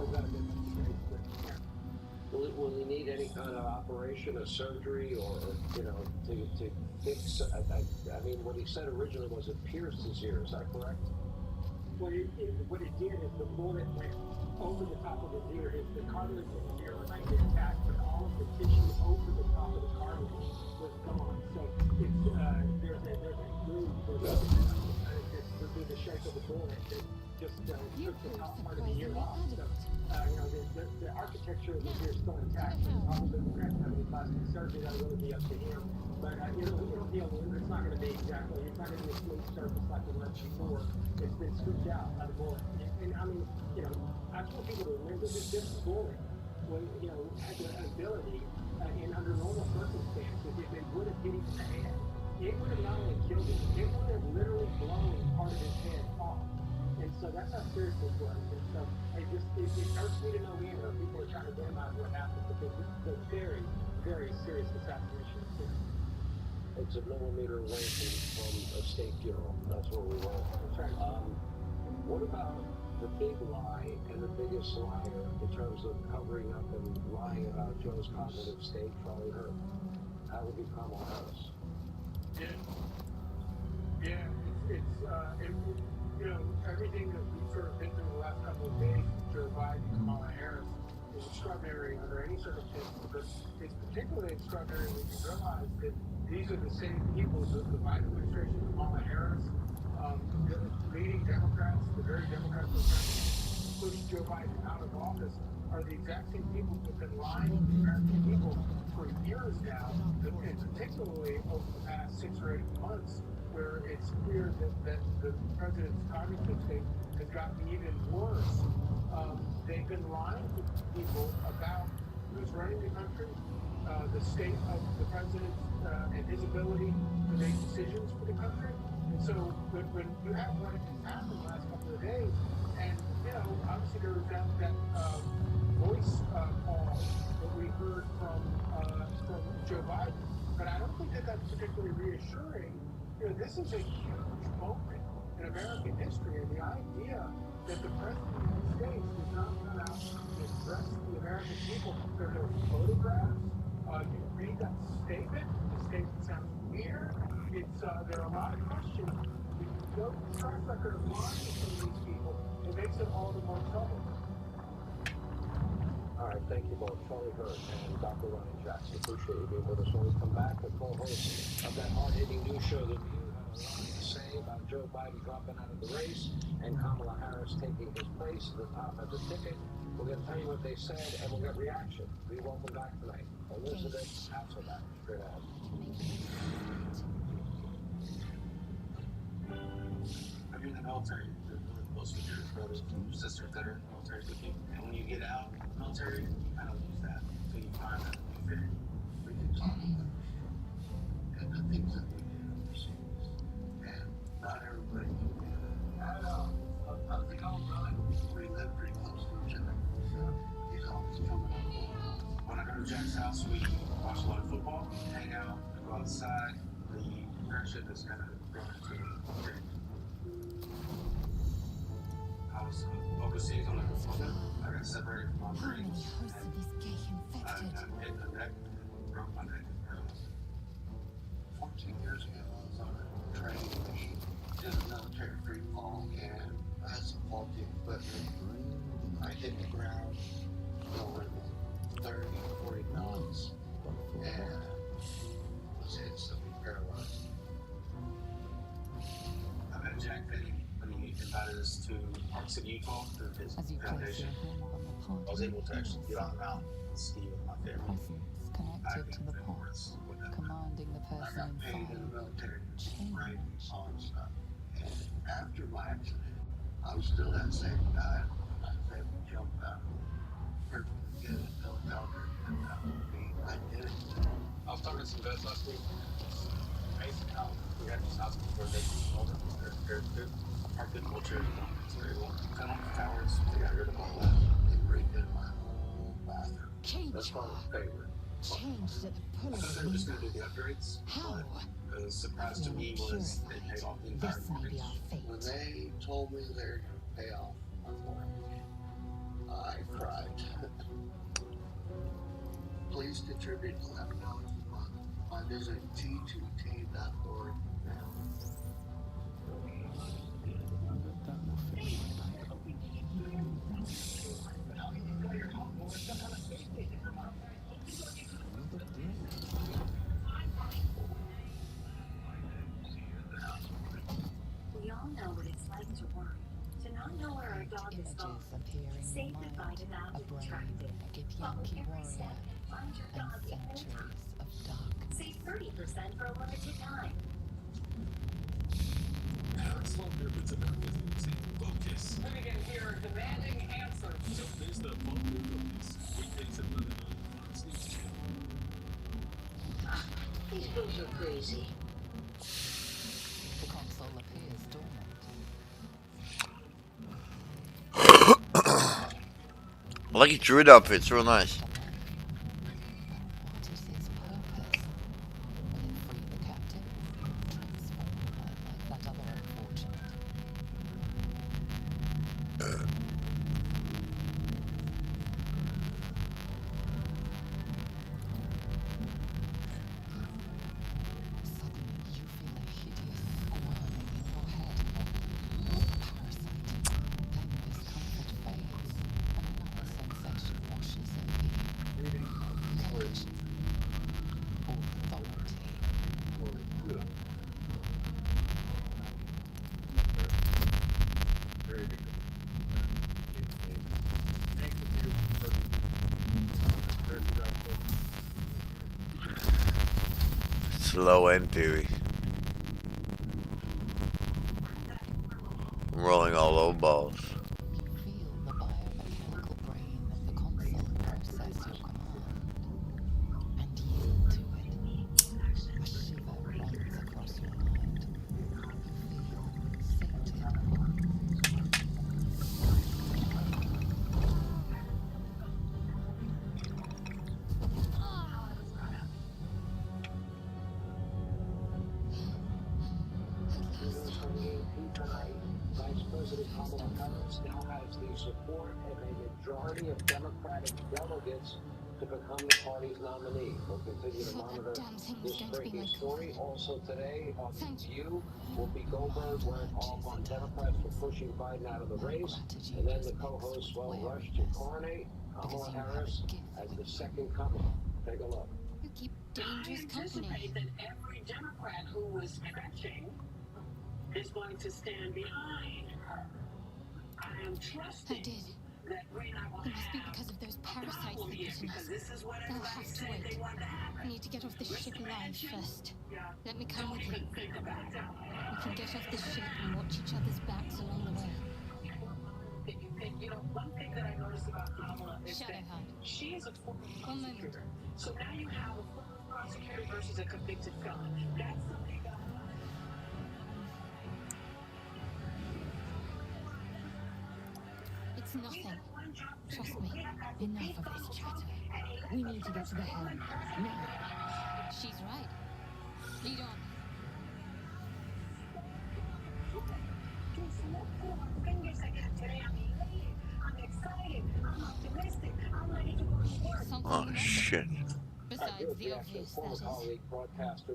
Will he need any kind of operation or surgery or to fix? I mean, what he said originally was it pierced his ear. Is that correct? What it did is the bullet went over the top of his ear. The cartilage in his ear remained intact, but all of the tissue over the top of the cartilage was gone. So there's a groove through the shape of the bullet that just took the top part of the ear off. So the architecture of his ear is still intact. So probably won't have to have any plastic surgery. That'll really be up to him. But it'll heal. It's not going to be exactly. It's not going to be a smooth surface like it was before. It's been scooped out by the bullet. And I mean, I just want people to remember that this bullet, had the ability, in under normal circumstances, if it would have hit him in the head, it would have not only killed him, it would have literally blown part of his head off. And so that's how serious this was. And so it hurts me to no end that people are trying to minimize what happened because this is a very, very serious assassination. It's a millimeter away from a state funeral. That's where we were. That's right. What about the big lie and the biggest liar in terms of covering up and lying about Joe's cognitive state, Charlie Hurt? That would be Kamala Harris. Yeah. Everything that we've sort of been through the last couple of days with Joe Biden and Kamala Harris is extraordinary under any circumstances, but it's particularly extraordinary when you realize that these are the same people, the Biden administration, Kamala Harris, the leading Democrats, the very Democrats who are trying to push Joe Biden out of office, are the exact same people who have been lying to the American people for years now, and particularly over the past 6 or 8 months, where it's clear that the president's cognitive state has gotten even worse. They've been lying to people about who's running the country, the state of the president, and his ability to make decisions for the country. And so when you have what has happened the last couple of days, and obviously there was that voice call that we heard from Joe Biden, but I don't think that that's particularly reassuring. This is a huge moment in American history, and the idea that the president of the United States does not come out and address the American people. There are no photographs. You read that statement. The statement sounds weird. There are a lot of questions. If you go to the track record of lying from these people, it makes it all the more troubling. All right, thank you both, Charlie Hurt and Dr. Ryan Jackson. Appreciate you being with us. When we come back, the co-host of that hard-hitting news show, The View, had a lot to say about Joe Biden dropping out of the race and Kamala Harris taking his place at the top of the ticket. We're going to tell you what they said, and we'll get reaction. Be welcome back tonight. Elizabeth Hasselbeck, straight ahead. If you're in the military, you're really close with your brothers and your sisters that are in the military with you. And when you get out of the military, you kind of lose that until you find that new fit. We can talk about and the things that we did overseas. And not everybody can do that. I think we live pretty close to each other. So he's always coming up. When I go to Jack's house, we watch a lot of football, hang out, go outside. The friendship is kind of growing into a thing. I was overseas on a deployment. I got separated from my Marines. And I hit the neck, broke my neck. 14 years ago, I was on a training mission, did a military free fall, and I had some faulty equipment. I hit the ground going 30, 40 knots, and was instantly paralyzed. I met Jack Finney when he invited us to Park City, Utah, through his foundation. I was able to actually get on the mountain and ski with my family. Connected to the pot, commanding the person I got paid in the military, right on stuff. And after my accident, I was still that same guy. I was able to jump out. Get a helicopter, and I did it. I was talking to some vets last week. It's amazing how we had these hospitals where they can hold it. They're parked in wheelchairs. It's very well. Cut off the towers. They got rid of all that. They redid my whole bathroom. That's my favorite. changed at the pull I of thought a they were just lever. going to do the upgrades. How? But the surprise to You're me a was purist, they paid off the entire This may mortgage. be our fate. When they told me they were going to pay off my mortgage, I cried. Please contribute $11 a month by visiting t2t.org now. We all know what it's like to worry, to not know where our dog is gone. Appearing Say in goodbye mind, to that a which brain, attracted. a Githyanki Every warrior, step, find your and dog in any time. centuries of darkness. Save 30% for a limited time. Alex Love Griffiths and presidency. Focus. Living in here demanding answers. Don't miss the Baldurs focus. Weekdays at 11 on Fox News Channel. These girls are crazy. The console appears dormant. I like your druid outfit. It's real nice. What is its purpose? Will it free the captive? Transform her like that other unfortunate? Suddenly you feel a hideous squirming in your head. Parasite. Then discomfort fades, and another sensation washes over you. Connection. Authority. It's low end theory. I'm rolling all low balls. You feel the biomechanical brain of the console process your command and yield to it. A shiver runs across your mind. You feel sated. Vice President Kamala Harris now has the support of a majority of Democratic delegates to become the party's nominee. We'll continue to monitor this breaking story. Also today on View will be Goldberg went off on Democrats for pushing Biden out of the race. And then the co-hosts will rush to coronate Kamala Harris as the second comer. Take a look. You keep I dangerous company. anticipate that every Democrat who was stretching is going to stand behind her. I am I trusting did. that Rena will It must be have because of those a parasites problem that here, bit in us. because this is what They'll everybody have to said wait. they wanted to happen. I need to get off this ship alive first. Yeah. Let me come Don't with even you. think about it. We can get off this ship and watch each other's backs along the way. You know, one thing that I noticed about Kamala is that Shadowheart. she is a former One moment. prosecutor. So now you have a former prosecutor versus a convicted felon. That's something that It's nothing. Trust me. Enough of this chatter. We need to get to the helm. Now. She's right. Lead on. just look through my fingers again today. I'm elated. I'm excited. I'm optimistic. I'm ready to go to work. Oh shit. Besides the obvious, that former is. colleague, broadcaster,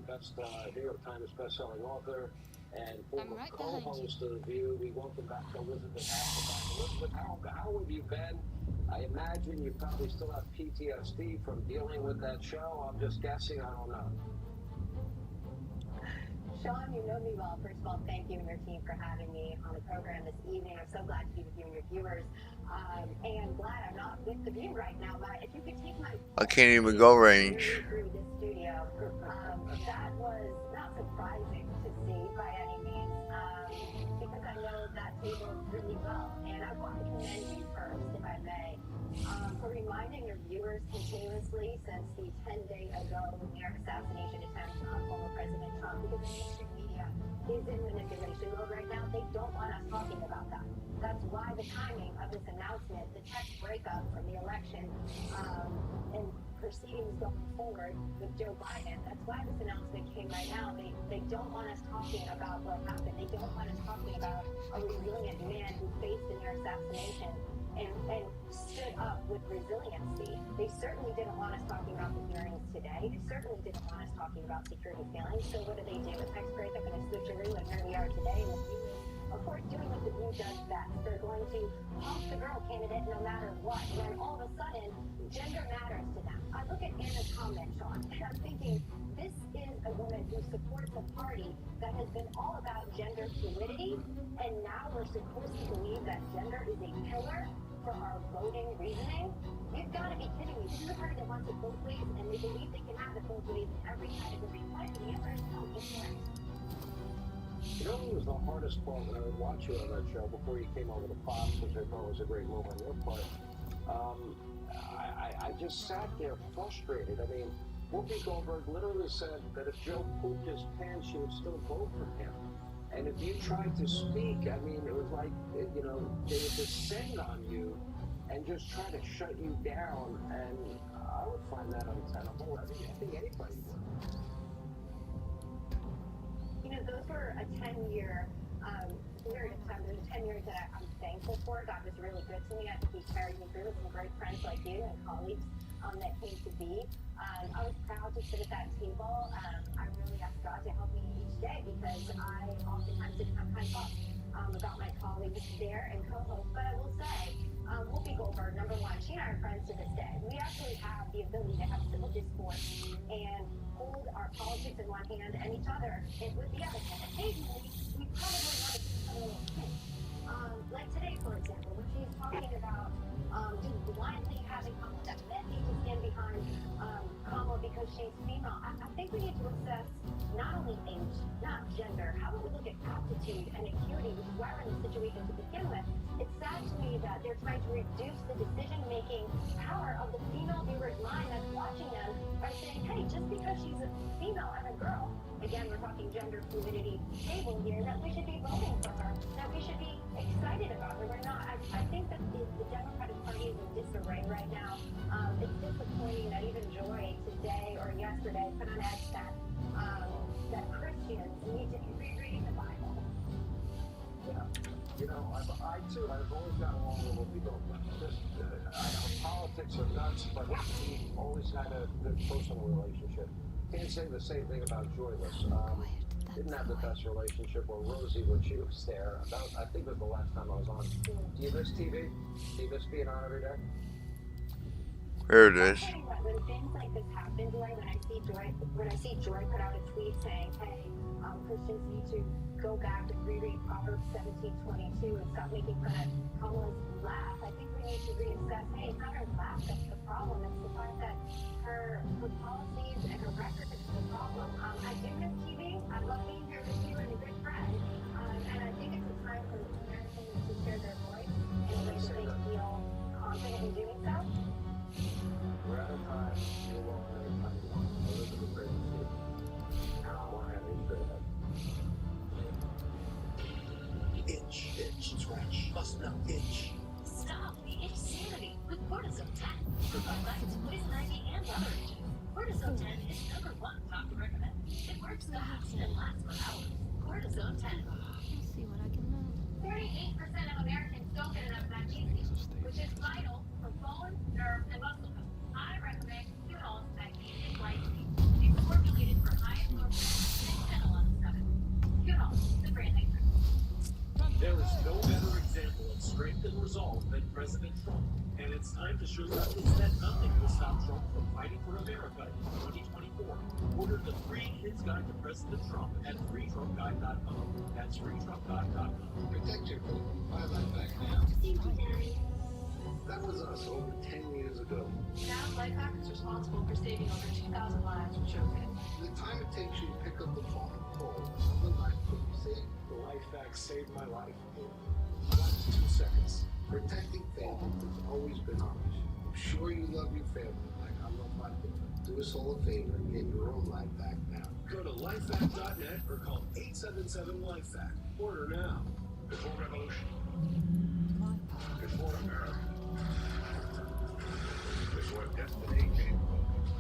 New York Times bestselling author, and former right behind co-host of The View. We welcome back Elizabeth Hasselbeck. Elizabeth, how have you been? I imagine you probably still have PTSD from dealing with that show. I'm just guessing. I don't know. Sean, you know me well. First of all, thank you and your team for having me on the program this evening. I'm so glad to be with you and your viewers. And glad I'm not with the view right now. But if you could take my I can't even go range. through this studio, that was not surprising to see by any means, because I know that table really well. And I want to commend you first, if I may, for reminding your viewers continuously since the 10-day ago New York assassination attempt on former President Trump, because the mainstream media is in manipulation mode right now. They don't want us talking about that. That's why the timing of this announcement, the text breakup from the election, and proceedings going forward with Joe Biden. That's why this announcement came right now. They don't want us talking about what happened. They don't want us talking about a resilient man who faced a near assassination and stood up with resiliency. They certainly didn't want us talking about the hearings today. They certainly didn't want us talking about security failings. So what do? Next break, I'm going to switcheroo, and here we are today with you. Of course, doing what the View does best. They're going to pump the girl candidate no matter what. And then all of a sudden, gender matters to them. I look at Anna's comment, Sean, and I'm thinking, this is a woman who supports a party that has been all about gender fluidity, and now we're supposed to believe that gender is a pillar for our voting reasoning? You've got to be kidding me. This is a party that wants it both ways, and they believe they can have it both ways in every category. Why do the answer is no, you can't. You know what was the hardest part when I would watch you on that show before you came over to Fox, which I thought was a great move on your part? I just sat there frustrated. I mean, Whoopi Goldberg literally said that if Joe pooped his pants, she would still vote for him. And if you tried to speak, I mean, it was like, you know, they would descend on you and just try to shut you down. And I would find that untenable. I think anybody would. You know, those were a 10-year period of time. Those 10 years that I'm thankful for. God was really good to me. I think He carried me through with some great friends like you and colleagues that came to be. I was proud to sit at that table. I really asked God to help me each day because I oftentimes didn't have time to talk about my colleagues there and co-host. But I will say, Whoopi Goldberg, number one, she and I are friends to this day. We actually have the ability to have civil discourse and hold our politics in one hand and each other with the other hand. Occasionally, we probably want to do a little thing. Like today, for example, when she's talking about just blindly having Kamala, that men need to stand behind Kamala because she's female. I think we need to assess not only age, not gender. How about we look at aptitude and acuity, which is why we're in this situation to begin with. It's sad to me that they're trying to reduce the decision-making power of the female viewer's mind that's watching them by saying, hey, just because she's a female and a girl, again, we're talking gender fluidity table here, that we should be voting for her, that we should be excited about her. We're not. I think that the Democratic Party is in disarray right now. It's disappointing that even Joy today or yesterday put on X that Christians need to be rereading the Bible. Yeah. You know, I've always gotten along with Whoopi Goldberg. I know politics are nuts, but we always had a good personal relationship. Can't say the same thing about Joyless. Didn't have the best relationship with Rosie when she was there. I think it was the last time I was on. Do you miss TV? Do you miss being on every day? Here it is. When things like this happen, when I see Joy put out a tweet saying, hey, Christians need to go back and reread Proverbs 17:22 and stop making fun of Kamala's laugh. I think we need to reassess, hey, it's not her laugh that's the problem. It's the fact that her policies and her record is the problem. I do miss TV. I love being here with you and a good friend. And I think it's a time for Americans to share their voice in a way that they feel confident in doing so. We're out of time. You're welcome anytime you want. Elizabeth, great to see you. Itch, scratch, must not itch. Stop the itch sanity with Cortisone 10. For bites, poison ivy, and other itches. Cortisone 10 is #1 doctor recommend. It works fast and lasts for hours. Cortisone 10. Let's see what I can learn. 38% of Americans don't get enough magnesium, which is vital for bone, nerve, and muscle health. I recommend Qunol's Magnesium Glycine. It's formulated for high absorption and gentle on the stomach. Qunol, the brand name. There is no better example of strength and resolve than President Trump, and it's time to show evidence that nothing will stop Trump from fighting for America in 2024. Order the free Kids Guide to President Trump at freetrumpguide.com. That's freetrumpguide.com. Protect your food. Buy life back now. That was us over 10 years ago. Now, Lifehack is responsible for saving over 2,000 lives with children. The time it takes you to pick up the phone and call someone life could be saved. The life hack saved my life in 1 to 2 seconds. Protecting families has always been our mission. I'm sure you love your family like I love my daughter. Do us all a favor and get your own life back now. Go to lifehack.net or call 877-LIFEHACK. Order now. Before revolution. Before America. Before destiny came focused.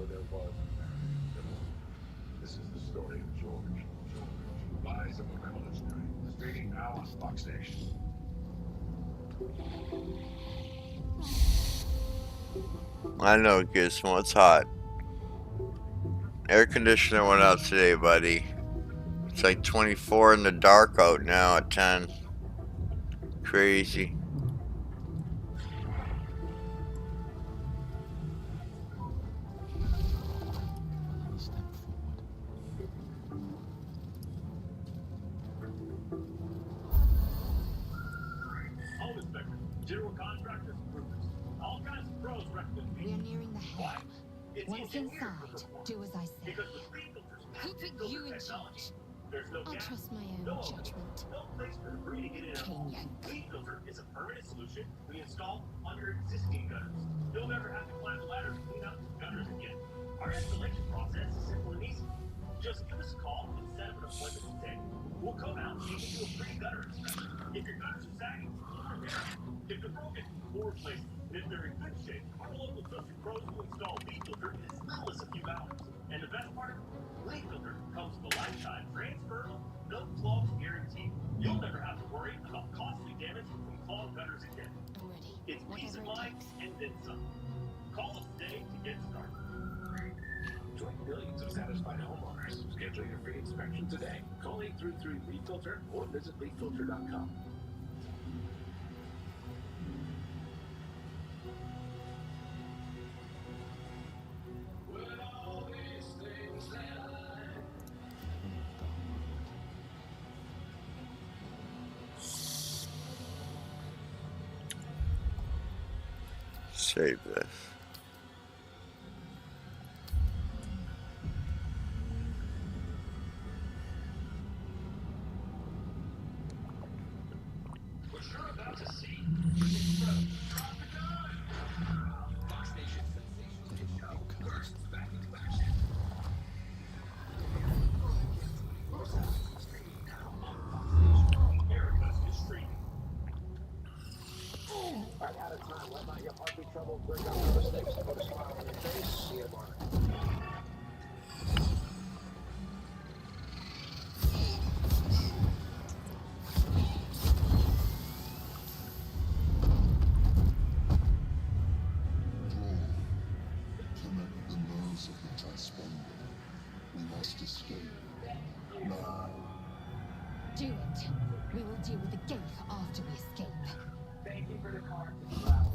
there was This is the story of George. Rise of the Revolutionary. Streaming now on Fox Nation. I know, Gizmo, it's hot. Air conditioner went out today, buddy. It's like 24 in the dark out now at 10. Crazy. General contractors, all kinds of pros recommend me. We are nearing the helm. Once inside, do as I say. Who put you in charge? I'll trust my own judgment. No place for debris to get in. Leak filter is a permanent solution we install on your existing gutters. You'll never have to climb the ladder to clean out your gutters again. Our installation process is simple and easy. Just give us a call and set up an appointment today. We'll come out and give you a free gutter inspection. If your gutters are sagging, we'll repair them. If they're broken, we'll replace them. And if they're in good shape, our local trusted pros will install leak filter in as little as a few hours. And the best part, leak filter comes with a lifetime transferable, no clogs guarantee. You'll never have to worry about costly damage from clogged gutters again. It's peace of mind and then some. Call us today to get started. Join millions of satisfied homeowners. Schedule your free inspection today. Call 833-LEAK-FILTER or visit leakfilter.com. Save this. What you're about to see. Drop the gun! Fox Nation sensational show bursts back into action. Streaming now on Fox Nation. America's is streaming. I'm out of time. Let my heartbeat trouble bring up the mistakes. Put a smile on your face. See you tomorrow. Connect the nerves of the transponder. We must escape. Now. Do it. We will deal with the gate after we escape. Thank you for the card to travel.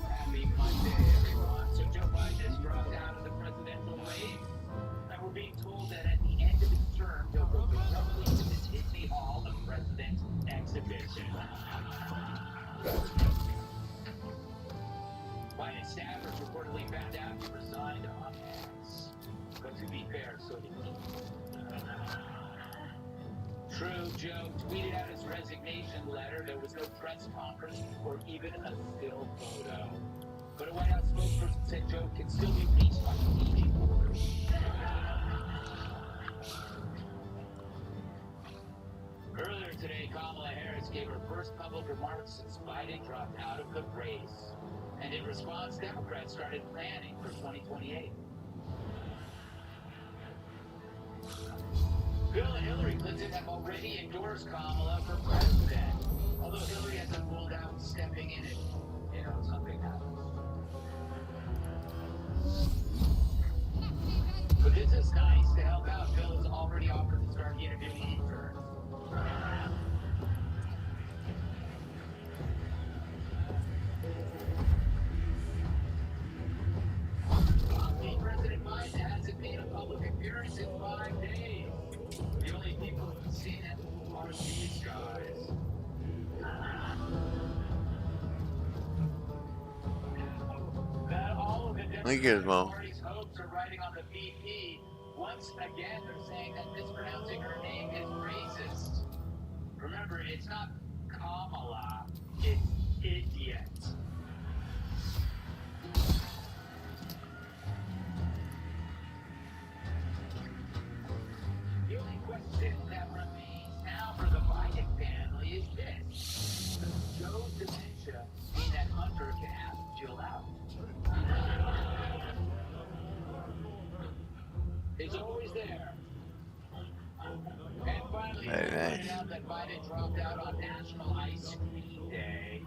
Happy Monday, everyone. So Joe Biden has dropped out of the presidential race. And we're being told that at the end of his term, he'll go directly to the Disney Hall of Presidents exhibition. Biden staffers reportedly found out he resigned on X. But to be fair, so did he. True, Joe tweeted out his resignation letter. There was no press conference or even a still photo. But a White House spokesperson said Joe can still be reached by Ouija board. Earlier today, Kamala Harris gave her first public remarks since Biden dropped out of the race. And in response, Democrats started planning for 2028. Bill and Hillary Clinton have already endorsed Kamala for president. Although Hillary hasn't ruled out stepping in it, something happens. But this is nice to help out. Bill has already offered to start interviewing interns. President Biden hasn't made a public appearance in 5 days. The only people who've seen it are these guys. That all of the Democratic Party's hopes are riding on the VP. Once again, they're saying that mispronouncing her name is racist. Remember, it's not Kamala, it's idiot. The only question that remains now for the Biden family is this. Does Joe's dementia mean that Hunter can ask Jill out? is always there. And finally, Very it's nice. pointed out that Biden dropped out on National Ice Cream Day.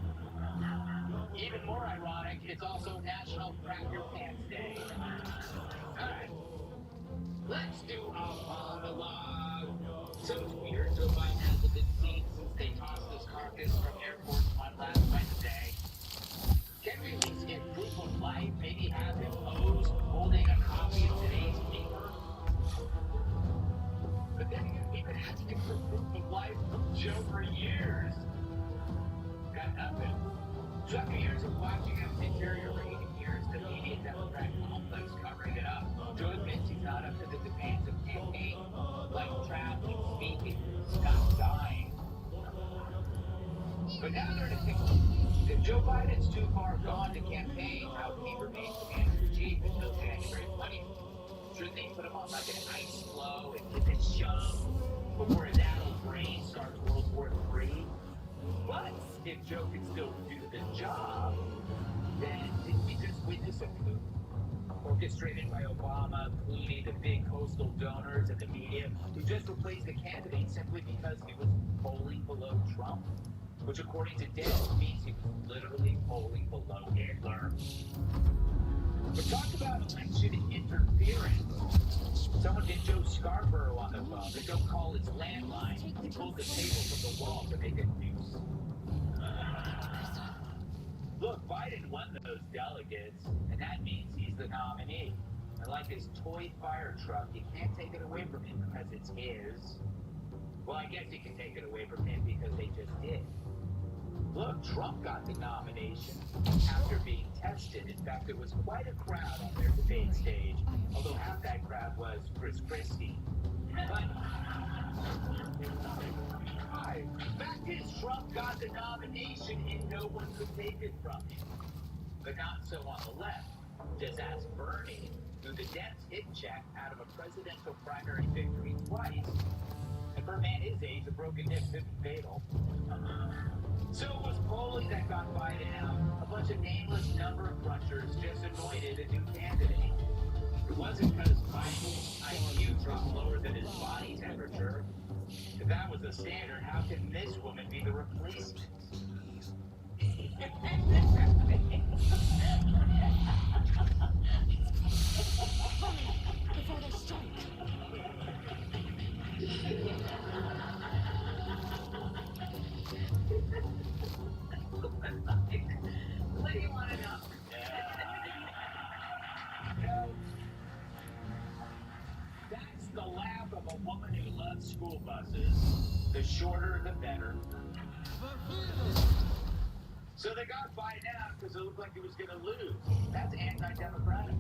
Even more ironic, it's also National Crack Your Pants Day. Alright, let's do a monologue. So it's weird, Joe Biden hasn't been seen since they tossed his carcass from Air Force One last Wednesday. Can we at least get proof of life? Maybe have him pose holding a copy of today's paper? But then again, we've been asking for proof of life from Joe for years. Got nothing. So after years of watching him deteriorate, here's the media Democrat complex covering it up. Joe admits he's not up to the demands of campaign, like traveling, speaking, stop dying. But now they're in a pickle. If Joe Biden's too far gone to campaign, how can he remain commander-in-chief until January 20th? Shouldn't they put him on like an ice floe and give it shove before his addled brain starts World War III? But if Joe can still do the job, then didn't we just witness a coup? Orchestrated by Obama, Clooney, the big coastal donors, and the media, who just replaced the candidate simply because he was polling below Trump? Which, according to Dead, means he was literally polling below Hitler. But talk about election interference. Someone did Joe Scarborough on the phone. They don't call his landline. He pulled the table from the wall to make a noose. Look, Biden won those delegates, and that means he's the nominee. And like his toy fire truck, you can't take it away from him because it's his. Well, I guess you can take it away from him because they just did. Look, Trump got the nomination after being tested. In fact, it was quite a crowd on their debate stage, although half that crowd was Chris Christie. But fact is, Trump got the nomination and no one could take it from him. But not so on the left. Just ask Bernie, who the Dems hit check out of a presidential primary victory twice. And for a man his age, a broken hip could be fatal. So it was polling that got Biden out. A bunch of nameless number crushers just anointed a new candidate. It wasn't because Biden's IQ dropped lower than his body temperature. If that was the standard, how can this woman be the replacement? Before they strike. What do you want to know? That's the laugh of a woman who loves school buses. The shorter, the better. So they got Biden out because it looked like he was going to lose. That's anti-democratic.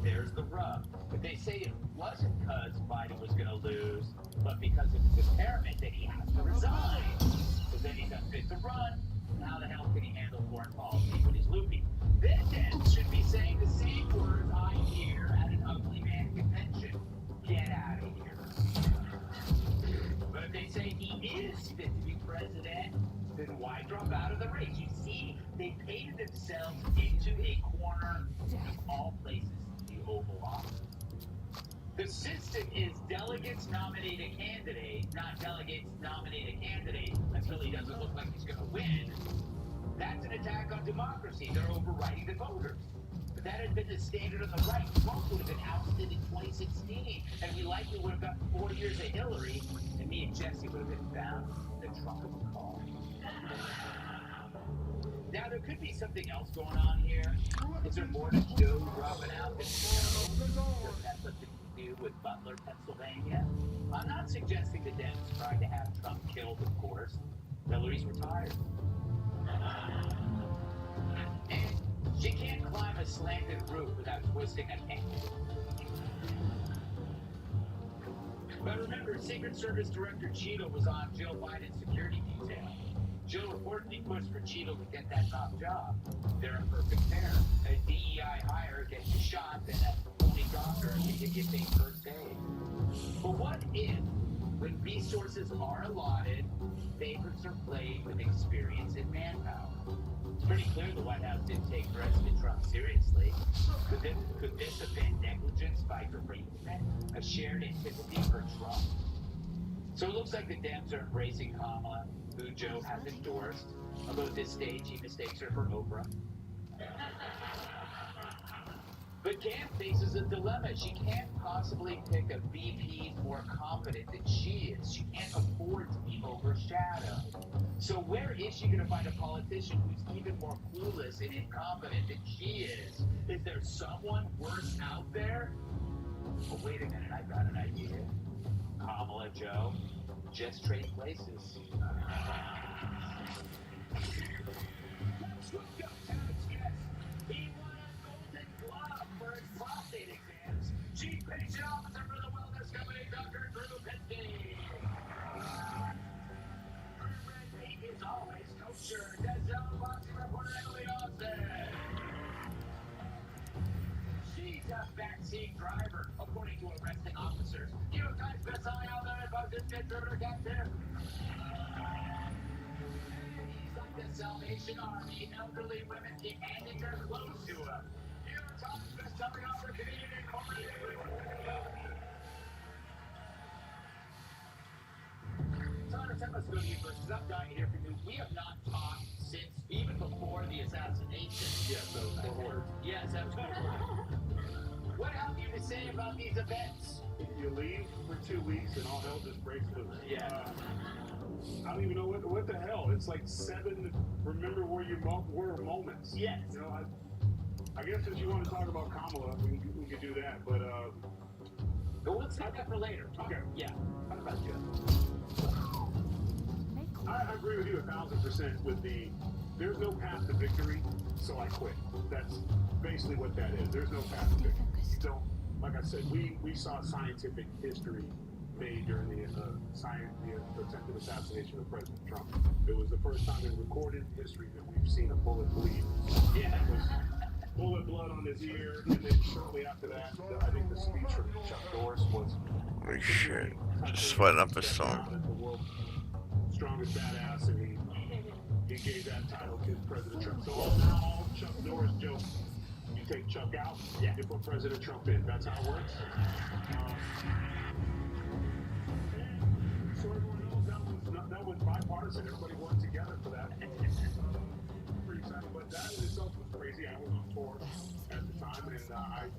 There's the rub. But they say it wasn't because Biden was going to lose, but because of his impairment that he has to resign. Because then he's unfit to run. How the hell can he handle foreign policy when he's loopy? This end should be saying the same words I hear at an ugly man convention. Get out of here. But if they say he is fit to be president, then why drop out of the race? You see, they painted themselves into a corner of all places, the Oval Office. The system is delegates nominate a candidate, not delegates nominate a candidate until he doesn't look like he's going to win. That's an attack on democracy. They're overriding the voters. But that had been the standard on the right. Trump would have been ousted in 2016, and we likely would have gotten 4 years of Hillary, and me and Jesse would have been found the trunk of a car. Now, there could be something else going on here. Is there more to Joe dropping out than Joe? Does that something to do with Butler, Pennsylvania? I'm not suggesting the Dems tried to have Trump killed, of course. Hillary's retired. And she can't climb a slanted roof without twisting a candle. But remember, Secret Service Director Cheeto was on Joe Biden's security detail. Joe reportedly pushed for Cheeto to get that top job. They're a perfect pair. A DEI hire gets you shot, and a phony doctor can get you paid first aid. But what if, when when resources are allotted, favorites are played with experience and manpower. It's pretty clear the White House didn't take President Trump seriously. Could this have been negligence by derangement? A shared antipathy for Trump? So it looks like the Dems are embracing Kamala, who Joe has endorsed. Although at this stage he mistakes her for Oprah. But Cam faces a dilemma. She can't possibly pick a VP more competent than she is. She can't afford to be overshadowed. So where is she going to find a politician who's even more clueless and incompetent than she is? Is there someone worse out there? Well, wait a minute, I've got an idea. Kamala, Joe, just trade places. Chief Patient Officer for the wellness company, Dr. Drew Pitney. Her red meat is always kosher. Denzel boxing reporter Emily Austin. She's a backseat driver, according to arresting officers. New York Times bestselling author and Baldurs contributor captain. He's like the Salvation Army. Elderly women keep handing their clothes to him. New York Times bestselling author, Canadian let's go to you first, because I'm dying to hear from you. We have not talked since even before the assassination. Yes, that was 4 words. Yes, that was 4 words. What have you to say about these events? You leave for 2 weeks and all hell just breaks loose. Yeah. I don't even know what the hell. It's like 7 remember where you were moments. Yes. You know, I guess if you want to talk about Kamala, we can do that. But well, let's have that for later. Okay. Yeah. What about you? I agree with you 1,000% with there's no path to victory, so I quit. That's basically what that is. There's no path to victory. So, like I said, we saw scientific history made during the attempted assassination of President Trump. It was the first time in recorded history that we've seen a bullet bleed. Yeah. It was bullet blood on his ear, and then shortly after that, I think the speech from Chuck Norris was... Holy shit. Just sweating up a storm. Strongest badass, and he gave that title to President Trump. So all Chuck Norris jokes, you take Chuck out, you put President Trump in. That's how it works. So everyone knows that was bipartisan. Everybody worked together for that. Pretty exciting, but that in itself was crazy. I was on tour at the time, and I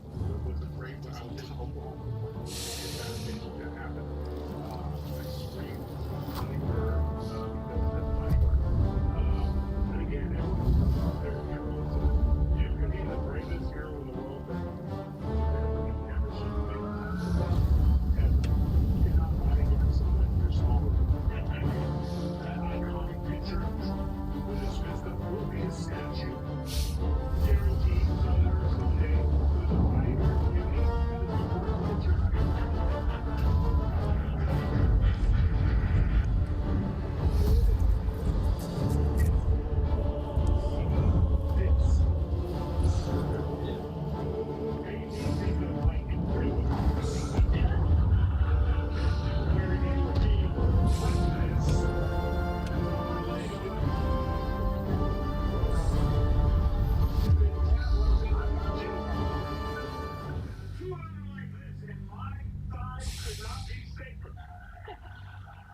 was afraid when I was in Oklahoma that happened. I screamed. And again, they're heroes. You can be the bravest hero in the world, but you never should be. And you cannot fight against someone you're smaller than. That iconic picture with his fist up will be a statue. Guaranteed somewhere someday with a fighter beauty and a important picture.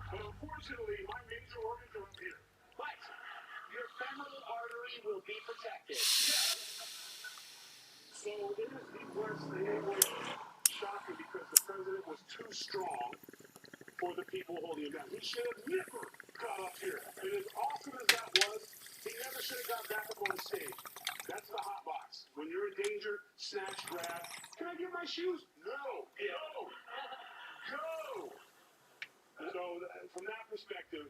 Unfortunately, my major organs are up here. But your femoral artery will be protected. Yes. So it was shocking because the president was too strong for the people holding him down. He should have never got up here. And as awesome as that was, he never should have got back up on stage. That's the hot box. When you're in danger, snatch, grab. Can I get my shoes? No. Go. Go. So from that perspective,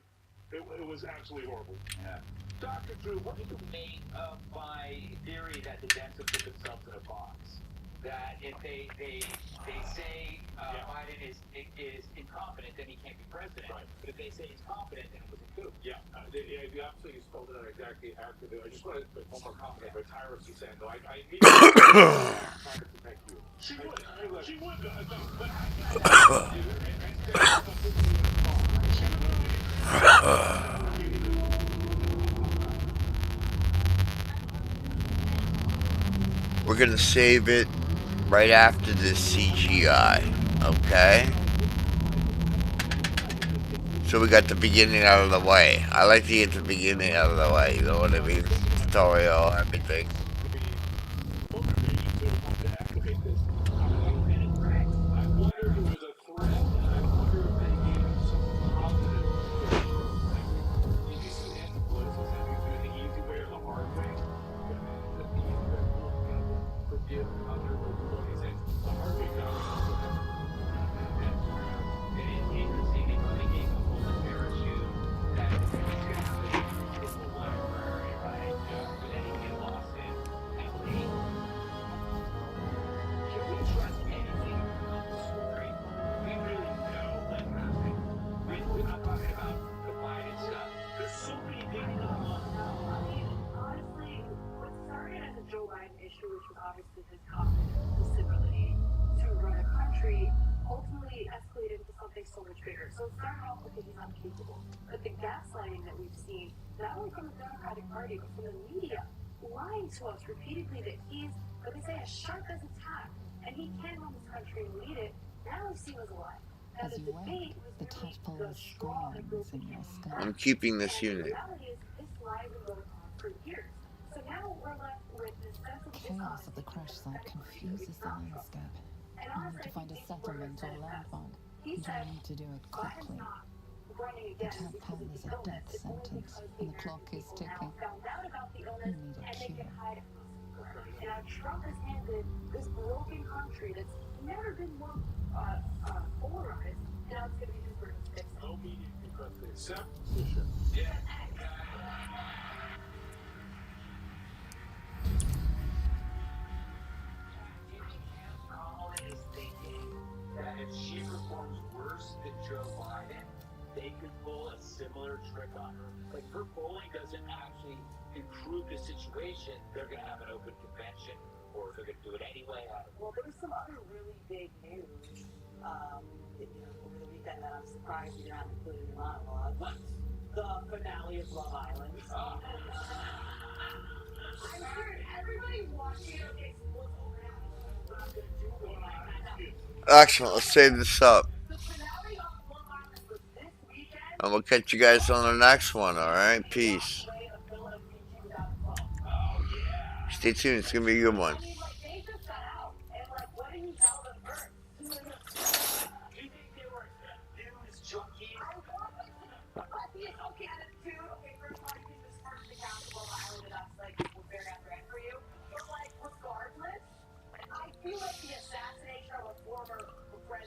it was absolutely horrible. Yeah. Dr. Drew, what do you make of my theory that the Dems have put themselves in a box? That if they say Biden is incompetent, then he can't be president. Right. But if they say he's competent, then it was a coup. Yeah. You absolutely spelled it out exactly accurately. I just want to put one more comment about Tyrus saying, though. I immediately tried to thank you. She would. She would. We're gonna save it right after this CGI, okay? So we got the beginning out of the way. I like to get the beginning out of the way, you know what I mean? Tutorial, everything. So much bigger. So it started off because he's not capable. But the gaslighting that we've seen, not only from the Democratic Party, but from the media, lying to us repeatedly that he's, what they say, as sharp as a tack, and he can run this country and lead it. Now we see him as a lie. As you wait, the tadpole screams in your skull. I'm keeping this unit. The reality is, this lie has been going on for years. So now we're left with this sense of Chaos of the crash site confuses the landscape. In order to find a settlement or landmark, you don't need to do it quickly. The tadpole is a death sentence, and the clock is ticking. You need a cure. Now Trump has handed this broken country that's never been more polarized, now it's going to be his burden to fix it. No media can press the accept position. Yeah. Kamala is thinking that if she performs worse than Joe Biden, they could pull a similar trick on her. Like, her polling doesn't actually improve the situation. They're going to have an open convention, or they're going to do it anyway. Well, there was some other really big news over the weekend that I'm surprised you did not include in your monologue. What? The finale of Love Island. I'm sure everybody's watching. Okay, so what's over now? What I'm going to do when I Excellent, let's save this up. And we'll catch you guys on the next one, alright? Peace. Stay tuned, it's gonna be a good one.